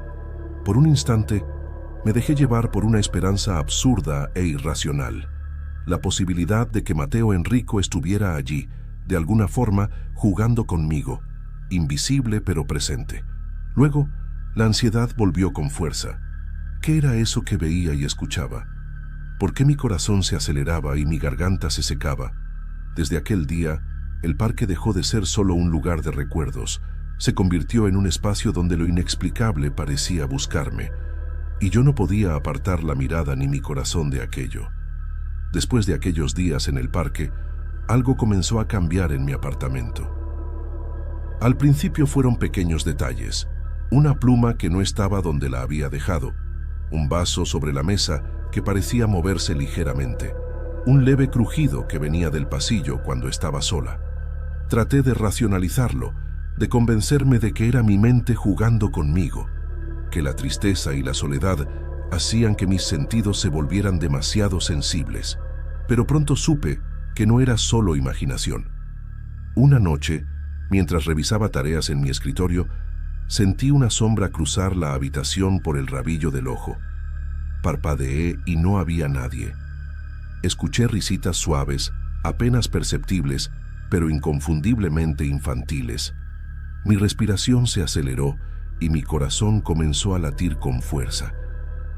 Por un instante, me dejé llevar por una esperanza absurda e irracional, la posibilidad de que Mateo Enrico estuviera allí, de alguna forma, jugando conmigo, invisible pero presente. Luego, la ansiedad volvió con fuerza. ¿Qué era eso que veía y escuchaba? ¿Por qué mi corazón se aceleraba y mi garganta se secaba? Desde aquel día, el parque dejó de ser solo un lugar de recuerdos. Se convirtió en un espacio donde lo inexplicable parecía buscarme, y yo no podía apartar la mirada ni mi corazón de aquello. Después de aquellos días en el parque, algo comenzó a cambiar en mi apartamento. Al principio fueron pequeños detalles. Una pluma que no estaba donde la había dejado, un vaso sobre la mesa que parecía moverse ligeramente, un leve crujido que venía del pasillo cuando estaba sola. Traté de racionalizarlo, de convencerme de que era mi mente jugando conmigo, que la tristeza y la soledad hacían que mis sentidos se volvieran demasiado sensibles. Pero pronto supe que no era solo imaginación. Una noche, mientras revisaba tareas en mi escritorio, sentí una sombra cruzar la habitación por el rabillo del ojo. Parpadeé y no había nadie. Escuché risitas suaves, apenas perceptibles, pero inconfundiblemente infantiles. Mi respiración se aceleró y mi corazón comenzó a latir con fuerza.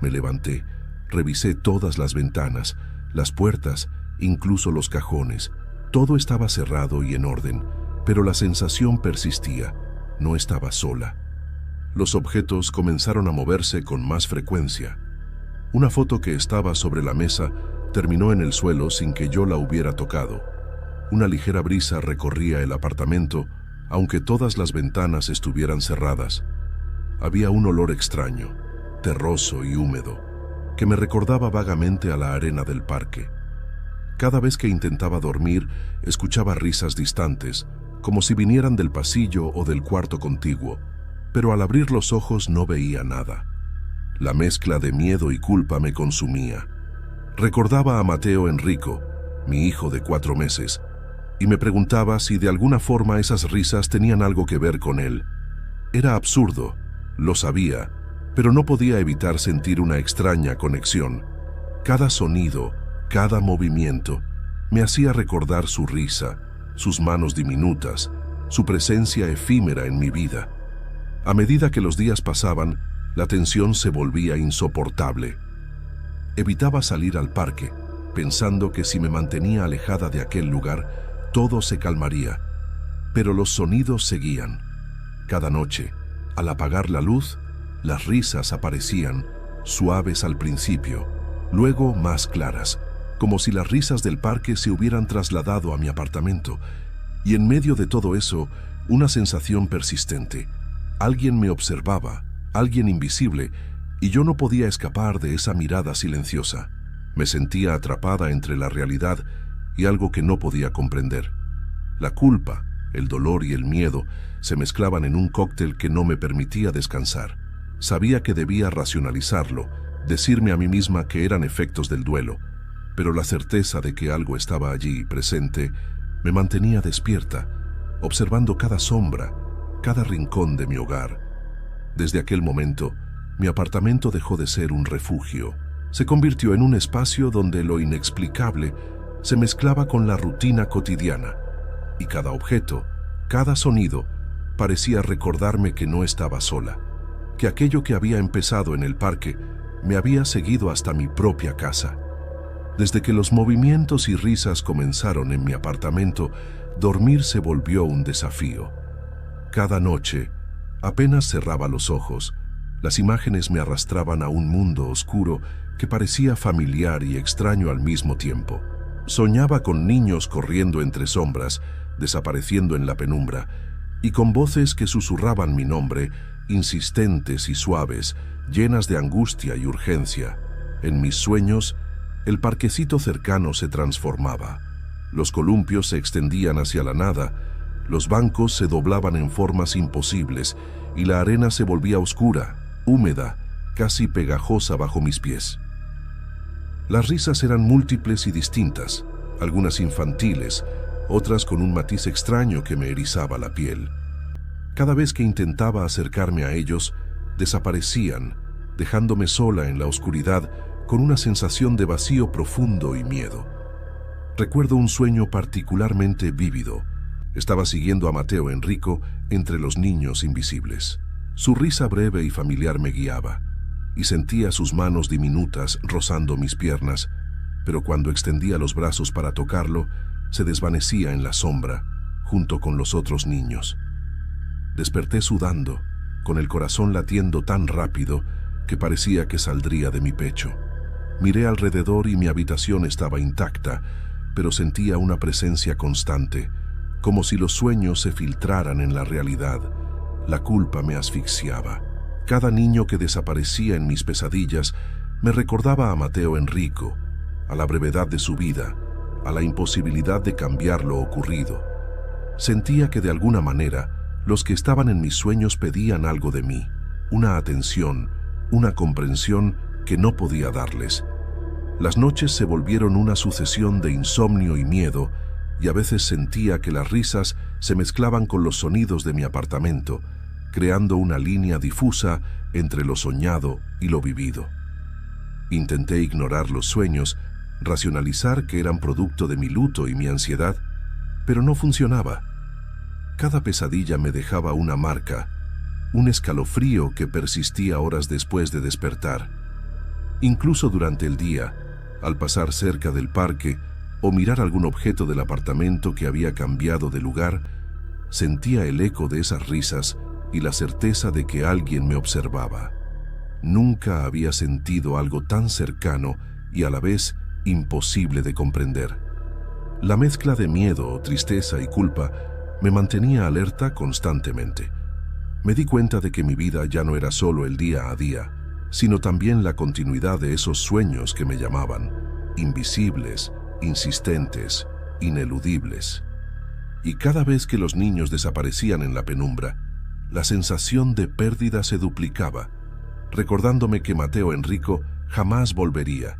Me levanté, revisé todas las ventanas, las puertas, incluso los cajones. Todo estaba cerrado y en orden, pero la sensación persistía. No estaba sola. Los objetos comenzaron a moverse con más frecuencia. Una foto que estaba sobre la mesa terminó en el suelo sin que yo la hubiera tocado. Una ligera brisa recorría el apartamento, aunque todas las ventanas estuvieran cerradas. Había un olor extraño, terroso y húmedo, que me recordaba vagamente a la arena del parque. Cada vez que intentaba dormir, escuchaba risas distantes, como si vinieran del pasillo o del cuarto contiguo, pero al abrir los ojos no veía nada. La mezcla de miedo y culpa me consumía. Recordaba a Mateo Enrico, mi hijo de 4 meses, y me preguntaba si de alguna forma esas risas tenían algo que ver con él. Era absurdo, lo sabía, pero no podía evitar sentir una extraña conexión. Cada sonido, cada movimiento, me hacía recordar su risa, sus manos diminutas, su presencia efímera en mi vida. A medida que los días pasaban, la tensión se volvía insoportable. Evitaba salir al parque, pensando que si me mantenía alejada de aquel lugar, todo se calmaría. Pero los sonidos seguían. Cada noche, al apagar la luz, las risas aparecían, suaves al principio, luego más claras, como si las risas del parque se hubieran trasladado a mi apartamento. Y en medio de todo eso, una sensación persistente. Alguien me observaba, alguien invisible, y yo no podía escapar de esa mirada silenciosa. Me sentía atrapada entre la realidad y algo que no podía comprender. La culpa, el dolor y el miedo se mezclaban en un cóctel que no me permitía descansar. Sabía que debía racionalizarlo, decirme a mí misma que eran efectos del duelo, pero la certeza de que algo estaba allí presente me mantenía despierta, observando cada sombra, cada rincón de mi hogar. Desde aquel momento, mi apartamento dejó de ser un refugio. Se convirtió en un espacio donde lo inexplicable se mezclaba con la rutina cotidiana, y cada objeto, cada sonido, parecía recordarme que no estaba sola, que aquello que había empezado en el parque me había seguido hasta mi propia casa. Desde que los movimientos y risas comenzaron en mi apartamento, dormir se volvió un desafío. Cada noche, apenas cerraba los ojos, las imágenes me arrastraban a un mundo oscuro que parecía familiar y extraño al mismo tiempo. Soñaba con niños corriendo entre sombras, desapareciendo en la penumbra, y con voces que susurraban mi nombre, insistentes y suaves, llenas de angustia y urgencia. En mis sueños, el parquecito cercano se transformaba. Los columpios se extendían hacia la nada, los bancos se doblaban en formas imposibles y la arena se volvía oscura, húmeda, casi pegajosa bajo mis pies. Las risas eran múltiples y distintas, algunas infantiles, otras con un matiz extraño que me erizaba la piel. Cada vez que intentaba acercarme a ellos, desaparecían, dejándome sola en la oscuridad con una sensación de vacío profundo y miedo. Recuerdo un sueño particularmente vívido. Estaba siguiendo a Mateo Enrico entre los niños invisibles. Su risa breve y familiar me guiaba, y sentía sus manos diminutas rozando mis piernas, pero cuando extendía los brazos para tocarlo, se desvanecía en la sombra, junto con los otros niños. Desperté sudando, con el corazón latiendo tan rápido que parecía que saldría de mi pecho. Miré alrededor y mi habitación estaba intacta, pero sentía una presencia constante, como si los sueños se filtraran en la realidad. La culpa me asfixiaba. Cada niño que desaparecía en mis pesadillas me recordaba a Mateo Enrico, a la brevedad de su vida, a la imposibilidad de cambiar lo ocurrido. Sentía que de alguna manera los que estaban en mis sueños pedían algo de mí, una atención, una comprensión que no podía darles. Las noches se volvieron una sucesión de insomnio y miedo, y a veces sentía que las risas se mezclaban con los sonidos de mi apartamento, creando una línea difusa entre lo soñado y lo vivido. Intenté ignorar los sueños, racionalizar que eran producto de mi luto y mi ansiedad, pero no funcionaba. Cada pesadilla me dejaba una marca, un escalofrío que persistía horas después de despertar. Incluso durante el día, al pasar cerca del parque o mirar algún objeto del apartamento que había cambiado de lugar, sentía el eco de esas risas y la certeza de que alguien me observaba. Nunca había sentido algo tan cercano y a la vez imposible de comprender. La mezcla de miedo, tristeza y culpa me mantenía alerta constantemente. Me di cuenta de que mi vida ya no era solo el día a día, sino también la continuidad de esos sueños que me llamaban, invisibles, insistentes, ineludibles. Y cada vez que los niños desaparecían en la penumbra, la sensación de pérdida se duplicaba, recordándome que Mateo Enrico jamás volvería,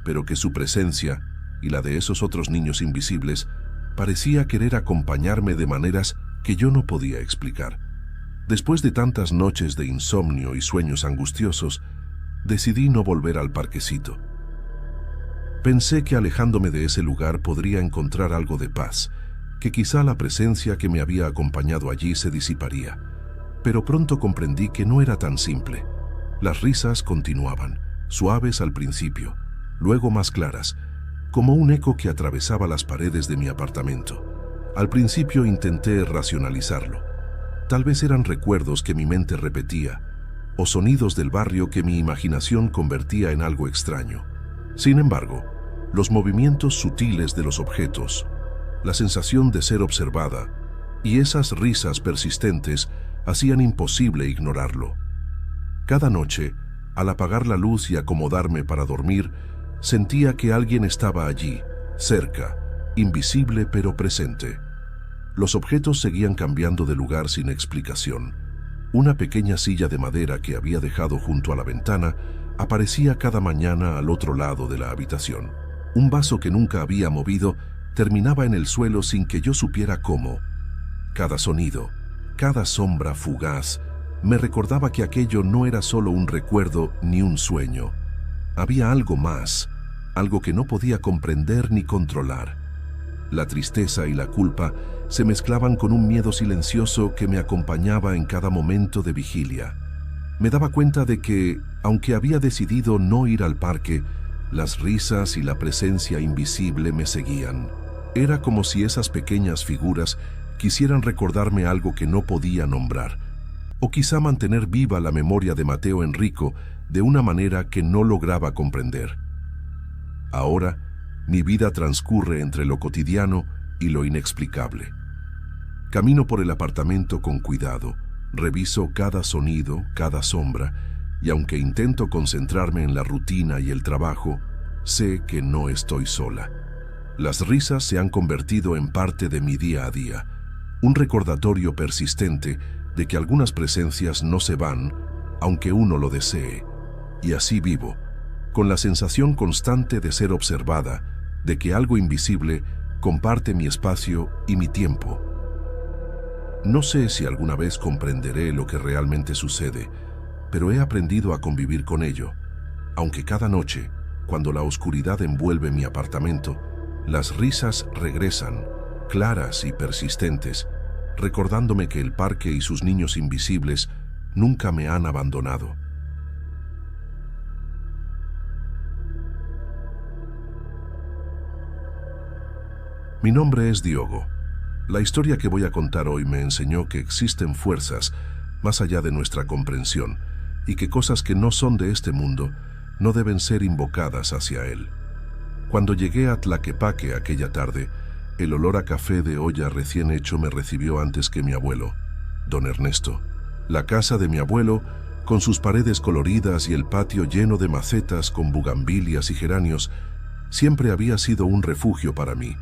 pero que su presencia y la de esos otros niños invisibles parecía querer acompañarme de maneras que yo no podía explicar. Después de tantas noches de insomnio y sueños angustiosos, decidí no volver al parquecito. Pensé que alejándome de ese lugar podría encontrar algo de paz, que quizá la presencia que me había acompañado allí se disiparía. Pero pronto comprendí que no era tan simple. Las risas continuaban, suaves al principio, luego más claras, como un eco que atravesaba las paredes de mi apartamento. Al principio intenté racionalizarlo. Tal vez eran recuerdos que mi mente repetía, o sonidos del barrio que mi imaginación convertía en algo extraño. Sin embargo, los movimientos sutiles de los objetos, la sensación de ser observada y esas risas persistentes hacían imposible ignorarlo. Cada noche, al apagar la luz y acomodarme para dormir, sentía que alguien estaba allí, cerca, invisible pero presente. Los objetos seguían cambiando de lugar sin explicación. Una pequeña silla de madera que había dejado junto a la ventana aparecía cada mañana al otro lado de la habitación. Un vaso que nunca había movido terminaba en el suelo sin que yo supiera cómo. Cada sonido, cada sombra fugaz, me recordaba que aquello no era solo un recuerdo ni un sueño. Había algo más, algo que no podía comprender ni controlar. La tristeza y la culpa se mezclaban con un miedo silencioso que me acompañaba en cada momento de vigilia. Me daba cuenta de que, aunque había decidido no ir al parque, las risas y la presencia invisible me seguían. Era como si esas pequeñas figuras quisieran recordarme algo que no podía nombrar, o quizá mantener viva la memoria de Mateo Enrico de una manera que no lograba comprender. Ahora, mi vida transcurre entre lo cotidiano y lo inexplicable. Camino por el apartamento con cuidado, reviso cada sonido, cada sombra, y aunque intento concentrarme en la rutina y el trabajo, sé que no estoy sola. Las risas se han convertido en parte de mi día a día, un recordatorio persistente de que algunas presencias no se van, aunque uno lo desee, y así vivo, con la sensación constante de ser observada, de que algo invisible comparte mi espacio y mi tiempo. No sé si alguna vez comprenderé lo que realmente sucede, pero he aprendido a convivir con ello, aunque cada noche, cuando la oscuridad envuelve mi apartamento, las risas regresan, claras y persistentes, recordándome que el parque y sus niños invisibles nunca me han abandonado. Mi nombre es Diogo. La historia que voy a contar hoy me enseñó que existen fuerzas más allá de nuestra comprensión y que cosas que no son de este mundo no deben ser invocadas hacia él. Cuando llegué a Tlaquepaque aquella tarde, el olor a café de olla recién hecho me recibió antes que mi abuelo, don Ernesto. La casa de mi abuelo, con sus paredes coloridas y el patio lleno de macetas con bugambilias y geranios, siempre había sido un refugio para mí,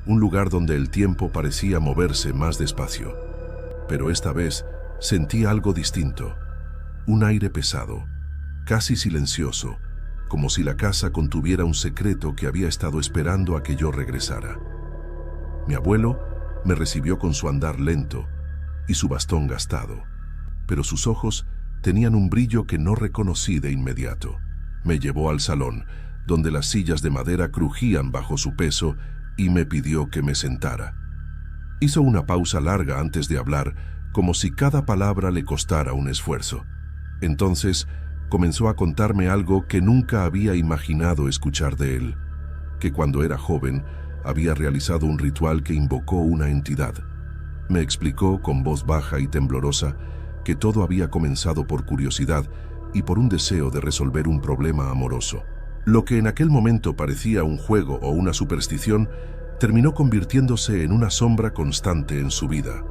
un lugar donde el tiempo parecía moverse más despacio. Pero esta vez sentí algo distinto, un aire pesado, casi silencioso, como si la casa contuviera un secreto que había estado esperando a que yo regresara. Mi abuelo me recibió con su andar lento y su bastón gastado, pero sus ojos tenían un brillo que no reconocí de inmediato. Me llevó al salón, donde las sillas de madera crujían bajo su peso, y me pidió que me sentara. Hizo una pausa larga antes de hablar, como si cada palabra le costara un esfuerzo. Entonces comenzó a contarme algo que nunca había imaginado escuchar de él, que cuando era joven había realizado un ritual que invocó una entidad. Me explicó con voz baja y temblorosa que todo había comenzado por curiosidad y por un deseo de resolver un problema amoroso. Lo que en aquel momento parecía un juego o una superstición terminó convirtiéndose en una sombra constante en su vida.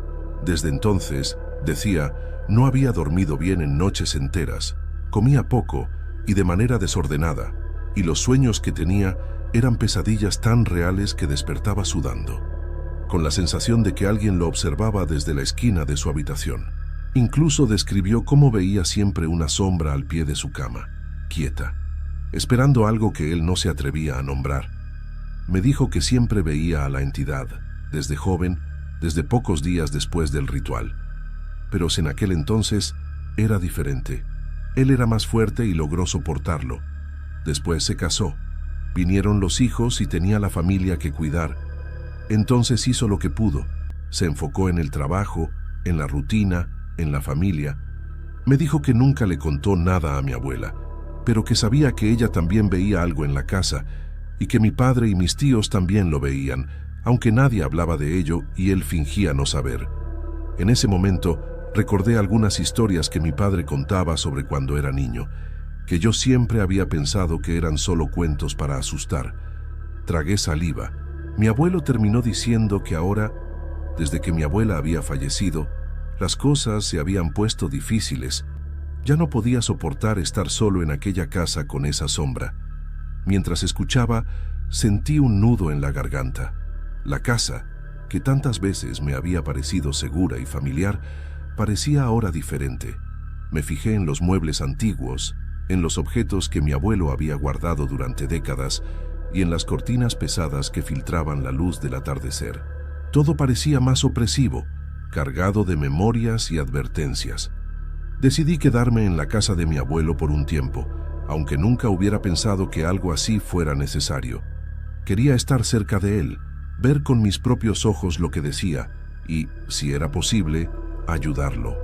Desde entonces, decía, no había dormido bien en noches enteras, comía poco y de manera desordenada, y los sueños que tenía eran pesadillas tan reales que despertaba sudando, con la sensación de que alguien lo observaba desde la esquina de su habitación. Incluso describió cómo veía siempre una sombra al pie de su cama, quieta, esperando algo que él no se atrevía a nombrar. Me dijo que siempre veía a la entidad, desde joven, desde pocos días después del ritual. Pero en aquel entonces era diferente. Él era más fuerte y logró soportarlo. Después se casó. Vinieron los hijos y tenía la familia que cuidar. Entonces hizo lo que pudo. Se enfocó en el trabajo, en la rutina, en la familia. Me dijo que nunca le contó nada a mi abuela, pero que sabía que ella también veía algo en la casa y que mi padre y mis tíos también lo veían, aunque nadie hablaba de ello y él fingía no saber. En ese momento recordé algunas historias que mi padre contaba sobre cuando era niño, que yo siempre había pensado que eran solo cuentos para asustar. Tragué saliva Mi abuelo terminó diciendo que ahora, desde que mi abuela había fallecido, las cosas se habían puesto difíciles. Ya no podía soportar estar solo en aquella casa con esa sombra. Mientras escuchaba, sentí un nudo en la garganta. La casa, que tantas veces me había parecido segura y familiar, parecía ahora diferente. Me fijé en los muebles antiguos, en los objetos que mi abuelo había guardado durante décadas y en las cortinas pesadas que filtraban la luz del atardecer. Todo parecía más opresivo, cargado de memorias y advertencias. Decidí quedarme en la casa de mi abuelo por un tiempo, aunque nunca hubiera pensado que algo así fuera necesario. Quería estar cerca de él, ver con mis propios ojos lo que decía y, si era posible, ayudarlo.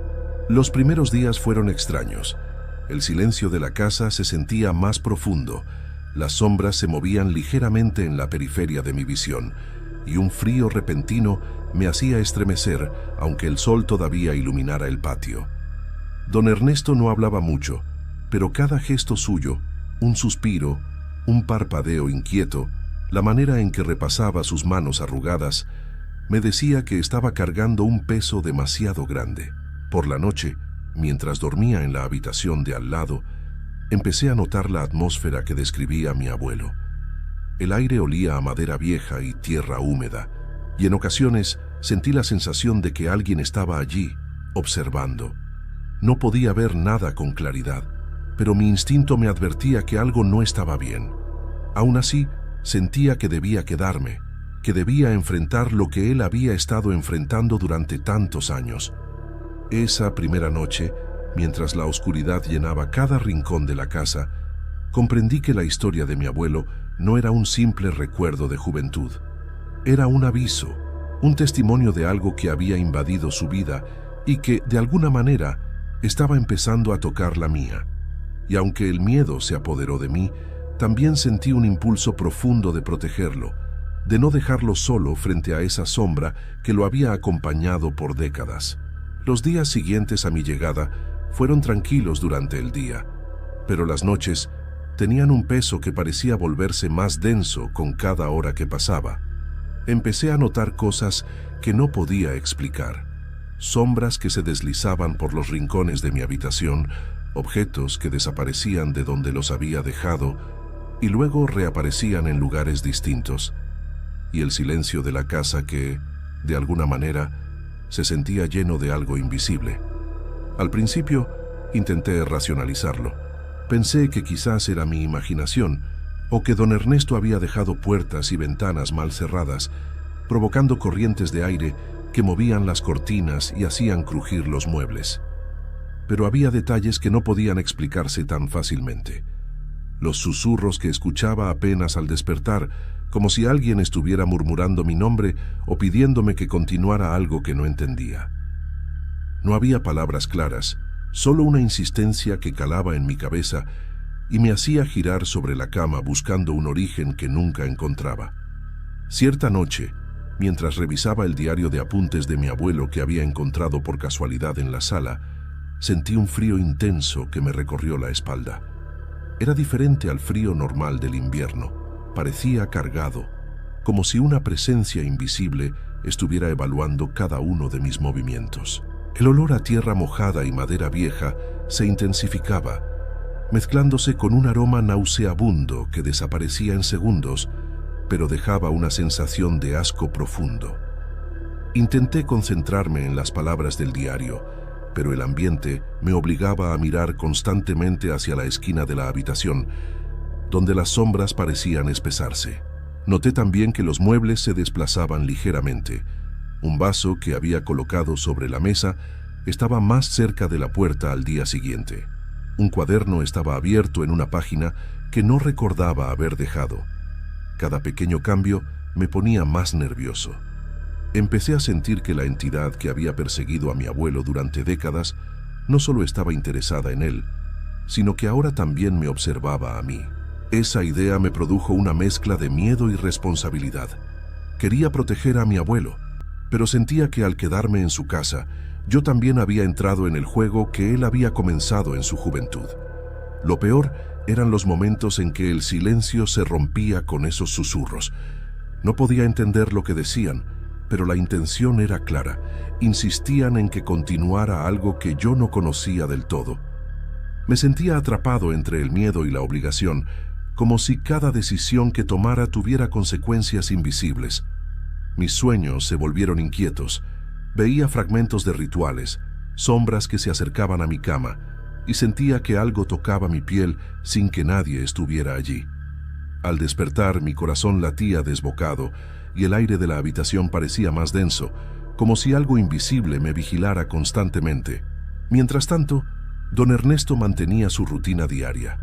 Los primeros días fueron extraños. El silencio de la casa se sentía más profundo, las sombras se movían ligeramente en la periferia de mi visión, y un frío repentino me hacía estremecer, aunque el sol todavía iluminara el patio. Don Ernesto no hablaba mucho, pero cada gesto suyo, un suspiro, un parpadeo inquieto, la manera en que repasaba sus manos arrugadas, me decía que estaba cargando un peso demasiado grande. Por la noche, mientras dormía en la habitación de al lado, empecé a notar la atmósfera que describía mi abuelo. El aire olía a madera vieja y tierra húmeda, y en ocasiones sentí la sensación de que alguien estaba allí, observando. No podía ver nada con claridad, pero mi instinto me advertía que algo no estaba bien. Aún así, sentía que debía quedarme, que debía enfrentar lo que él había estado enfrentando durante tantos años. Esa primera noche, mientras la oscuridad llenaba cada rincón de la casa, comprendí que la historia de mi abuelo no era un simple recuerdo de juventud. Era un aviso, un testimonio de algo que había invadido su vida y que, de alguna manera, estaba empezando a tocar la mía. Y aunque el miedo se apoderó de mí, también sentí un impulso profundo de protegerlo, de no dejarlo solo frente a esa sombra que lo había acompañado por décadas. Los días siguientes a mi llegada fueron tranquilos durante el día, pero las noches tenían un peso que parecía volverse más denso con cada hora que pasaba. Empecé a notar cosas que no podía explicar. Sombras que se deslizaban por los rincones de mi habitación, objetos que desaparecían de donde los había dejado y luego reaparecían en lugares distintos, y el silencio de la casa que, de alguna manera, se sentía lleno de algo invisible. Al principio, intenté racionalizarlo. Pensé que quizás era mi imaginación, o que don Ernesto había dejado puertas y ventanas mal cerradas, provocando corrientes de aire que movían las cortinas y hacían crujir los muebles. Pero había detalles que no podían explicarse tan fácilmente. Los susurros que escuchaba apenas al despertar, como si alguien estuviera murmurando mi nombre o pidiéndome que continuara algo que no entendía. No había palabras claras, solo una insistencia que calaba en mi cabeza y me hacía girar sobre la cama buscando un origen que nunca encontraba. Cierta noche, mientras revisaba el diario de apuntes de mi abuelo que había encontrado por casualidad en la sala, sentí un frío intenso que me recorrió la espalda. Era diferente al frío normal del invierno. Parecía cargado, como si una presencia invisible estuviera evaluando cada uno de mis movimientos. El olor a tierra mojada y madera vieja se intensificaba, mezclándose con un aroma nauseabundo que desaparecía en segundos, pero dejaba una sensación de asco profundo. Intenté concentrarme en las palabras del diario, pero el ambiente me obligaba a mirar constantemente hacia la esquina de la habitación, donde las sombras parecían espesarse. Noté también que los muebles se desplazaban ligeramente. Un vaso que había colocado sobre la mesa estaba más cerca de la puerta al día siguiente. Un cuaderno estaba abierto en una página que no recordaba haber dejado. Cada pequeño cambio me ponía más nervioso. Empecé a sentir que la entidad que había perseguido a mi abuelo durante décadas no solo estaba interesada en él, sino que ahora también me observaba a mí. Esa idea me produjo una mezcla de miedo y responsabilidad. Quería proteger a mi abuelo, pero sentía que al quedarme en su casa, yo también había entrado en el juego que él había comenzado en su juventud. Lo peor eran los momentos en que el silencio se rompía con esos susurros. No podía entender lo que decían, pero la intención era clara. Insistían en que continuara algo que yo no conocía del todo. Me sentía atrapado entre el miedo y la obligación, como si cada decisión que tomara tuviera consecuencias invisibles. Mis sueños se volvieron inquietos. Veía fragmentos de rituales, sombras que se acercaban a mi cama, y sentía que algo tocaba mi piel sin que nadie estuviera allí. Al despertar, mi corazón latía desbocado y el aire de la habitación parecía más denso, como si algo invisible me vigilara constantemente. Mientras tanto, don Ernesto mantenía su rutina diaria,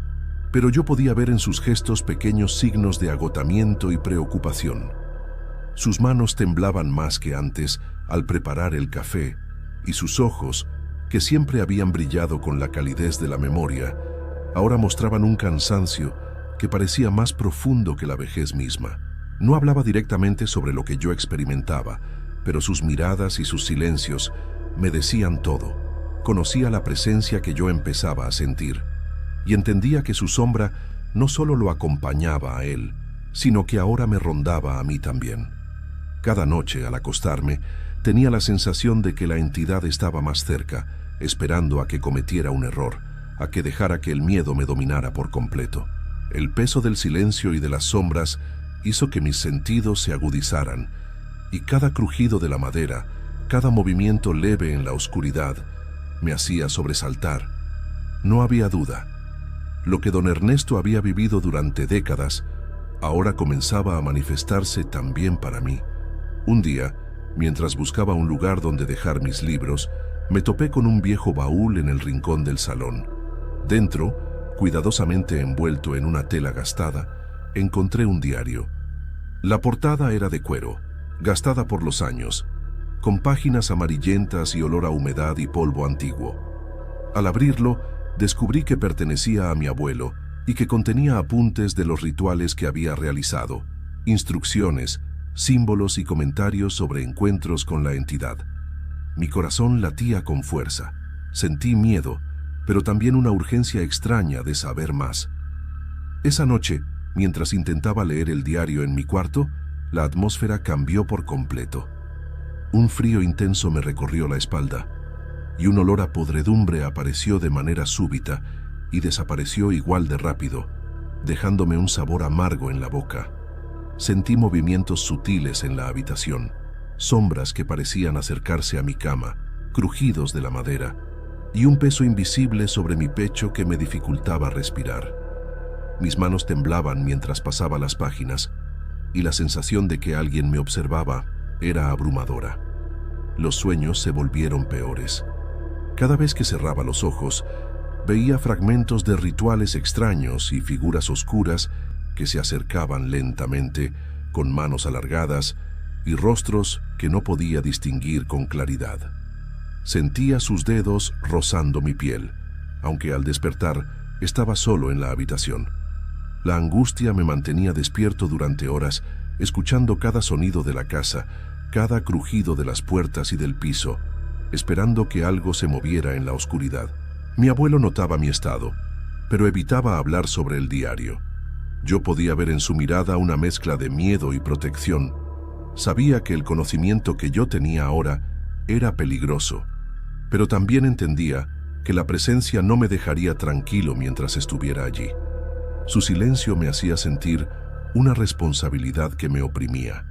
pero yo podía ver en sus gestos pequeños signos de agotamiento y preocupación. Sus manos temblaban más que antes al preparar el café, y sus ojos, que siempre habían brillado con la calidez de la memoria, ahora mostraban un cansancio que parecía más profundo que la vejez misma. No hablaba directamente sobre lo que yo experimentaba, pero sus miradas y sus silencios me decían todo. Conocía la presencia que yo empezaba a sentir, y entendía que su sombra no solo lo acompañaba a él, sino que ahora me rondaba a mí también. Cada noche, al acostarme, tenía la sensación de que la entidad estaba más cerca, esperando a que cometiera un error, a que dejara que el miedo me dominara por completo. El peso del silencio y de las sombras hizo que mis sentidos se agudizaran, y cada crujido de la madera, cada movimiento leve en la oscuridad, me hacía sobresaltar. No había duda. Lo que don Ernesto había vivido durante décadas, ahora comenzaba a manifestarse también para mí. Un día, mientras buscaba un lugar donde dejar mis libros, me topé con un viejo baúl en el rincón del salón. Dentro, cuidadosamente envuelto en una tela gastada, encontré un diario. La portada era de cuero, gastada por los años, con páginas amarillentas y olor a humedad y polvo antiguo. Al abrirlo, descubrí que pertenecía a mi abuelo y que contenía apuntes de los rituales que había realizado, instrucciones, símbolos y comentarios sobre encuentros con la entidad. Mi corazón latía con fuerza. Sentí miedo, pero también una urgencia extraña de saber más. Esa noche, mientras intentaba leer el diario en mi cuarto, la atmósfera cambió por completo. Un frío intenso me recorrió la espalda, y un olor a podredumbre apareció de manera súbita y desapareció igual de rápido, dejándome un sabor amargo en la boca. Sentí movimientos sutiles en la habitación, sombras que parecían acercarse a mi cama, crujidos de la madera, y un peso invisible sobre mi pecho que me dificultaba respirar. Mis manos temblaban mientras pasaba las páginas, y la sensación de que alguien me observaba era abrumadora. Los sueños se volvieron peores. Cada vez que cerraba los ojos, veía fragmentos de rituales extraños y figuras oscuras que se acercaban lentamente, con manos alargadas y rostros que no podía distinguir con claridad. Sentía sus dedos rozando mi piel, aunque al despertar estaba solo en la habitación. La angustia me mantenía despierto durante horas, escuchando cada sonido de la casa, cada crujido de las puertas y del piso, esperando que algo se moviera en la oscuridad. Mi abuelo notaba mi estado, pero evitaba hablar sobre el diario. Yo podía ver en su mirada una mezcla de miedo y protección. Sabía que el conocimiento que yo tenía ahora era peligroso, pero también entendía que la presencia no me dejaría tranquilo mientras estuviera allí. Su silencio me hacía sentir una responsabilidad que me oprimía.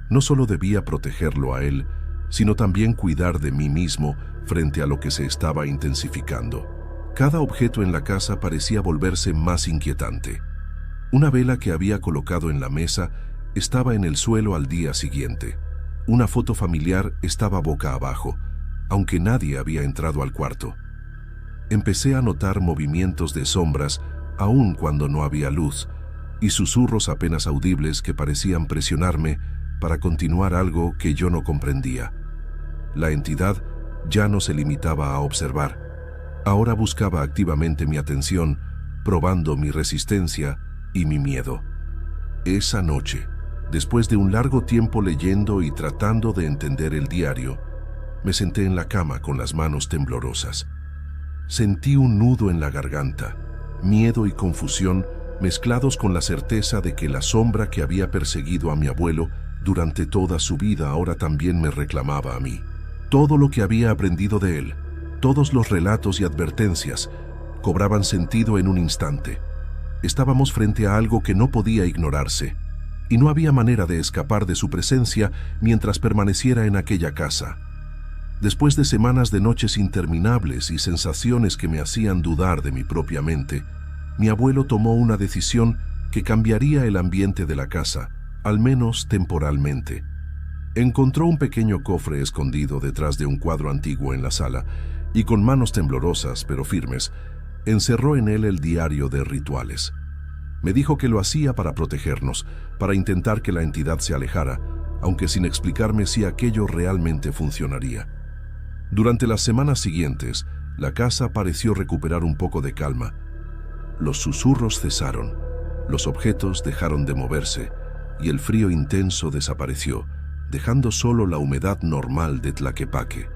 No solo debía protegerlo a él, sino también cuidar de mí mismo frente a lo que se estaba intensificando. Cada objeto en la casa parecía volverse más inquietante. Una vela que había colocado en la mesa estaba en el suelo al día siguiente. Una foto familiar estaba boca abajo, aunque nadie había entrado al cuarto. Empecé a notar movimientos de sombras aun cuando no había luz, y susurros apenas audibles que parecían presionarme para continuar algo que yo no comprendía. La entidad ya no se limitaba a observar. Ahora buscaba activamente mi atención, probando mi resistencia y mi miedo. Esa noche, después de un largo tiempo leyendo y tratando de entender el diario, me senté en la cama con las manos temblorosas. Sentí un nudo en la garganta, miedo y confusión mezclados con la certeza de que la sombra que había perseguido a mi abuelo durante toda su vida ahora también me reclamaba a mí. Todo lo que había aprendido de él, todos los relatos y advertencias, cobraban sentido en un instante. Estábamos frente a algo que no podía ignorarse, y no había manera de escapar de su presencia mientras permaneciera en aquella casa. Después de semanas de noches interminables y sensaciones que me hacían dudar de mi propia mente, mi abuelo tomó una decisión que cambiaría el ambiente de la casa, al menos temporalmente. Encontró un pequeño cofre escondido detrás de un cuadro antiguo en la sala y con manos temblorosas pero firmes, encerró en él el diario de rituales. Me dijo que lo hacía para protegernos, para intentar que la entidad se alejara, aunque sin explicarme si aquello realmente funcionaría. Durante las semanas siguientes, la casa pareció recuperar un poco de calma. Los susurros cesaron, los objetos dejaron de moverse y el frío intenso desapareció, dejando solo la humedad normal de Tlaquepaque.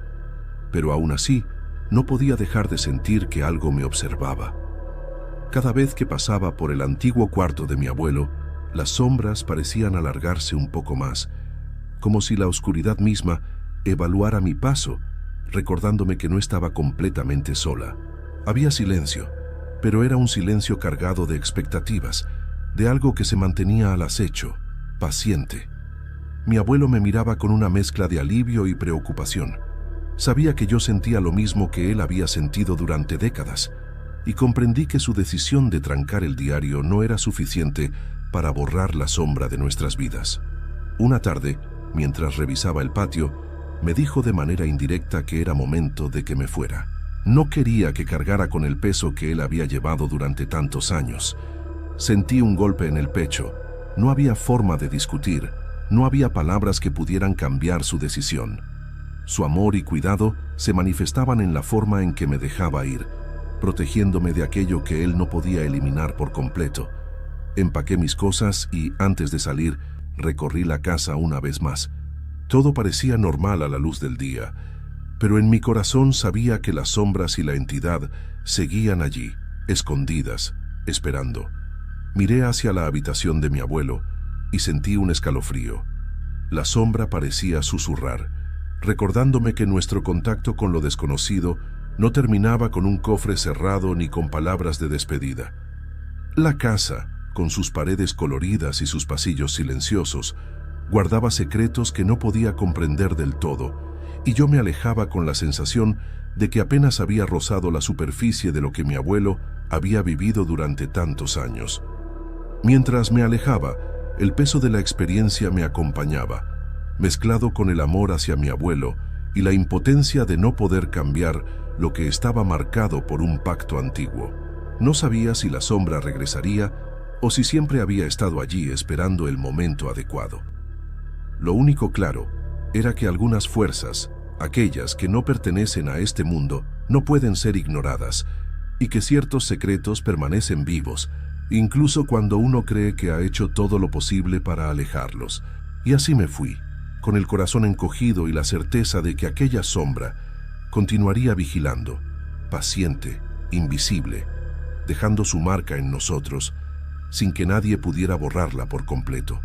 Pero aún así, no podía dejar de sentir que algo me observaba. Cada vez que pasaba por el antiguo cuarto de mi abuelo, las sombras parecían alargarse un poco más, como si la oscuridad misma evaluara mi paso, recordándome que no estaba completamente sola. Había silencio, pero era un silencio cargado de expectativas, de algo que se mantenía al acecho, paciente. Mi abuelo me miraba con una mezcla de alivio y preocupación. Sabía que yo sentía lo mismo que él había sentido durante décadas, y comprendí que su decisión de trancar el diario no era suficiente para borrar la sombra de nuestras vidas. Una tarde, mientras revisaba el patio, me dijo de manera indirecta que era momento de que me fuera. No quería que cargara con el peso que él había llevado durante tantos años. Sentí un golpe en el pecho. No había forma de discutir, no había palabras que pudieran cambiar su decisión. Su amor y cuidado se manifestaban en la forma en que me dejaba ir, protegiéndome de aquello que él no podía eliminar por completo. Empaqué mis cosas y, antes de salir, recorrí la casa una vez más. Todo parecía normal a la luz del día, pero en mi corazón sabía que las sombras y la entidad seguían allí, escondidas, esperando. Miré hacia la habitación de mi abuelo y sentí un escalofrío. La sombra parecía susurrar, recordándome que nuestro contacto con lo desconocido no terminaba con un cofre cerrado ni con palabras de despedida. La casa, con sus paredes coloridas y sus pasillos silenciosos, guardaba secretos que no podía comprender del todo, y yo me alejaba con la sensación de que apenas había rozado la superficie de lo que mi abuelo había vivido durante tantos años. Mientras me alejaba, el peso de la experiencia me acompañaba, mezclado con el amor hacia mi abuelo y la impotencia de no poder cambiar lo que estaba marcado por un pacto antiguo. No sabía si la sombra regresaría o si siempre había estado allí esperando el momento adecuado. Lo único claro era que algunas fuerzas, aquellas que no pertenecen a este mundo, no pueden ser ignoradas, y que ciertos secretos permanecen vivos, incluso cuando uno cree que ha hecho todo lo posible para alejarlos. Y así me fui, con el corazón encogido y la certeza de que aquella sombra continuaría vigilando, paciente, invisible, dejando su marca en nosotros, sin que nadie pudiera borrarla por completo.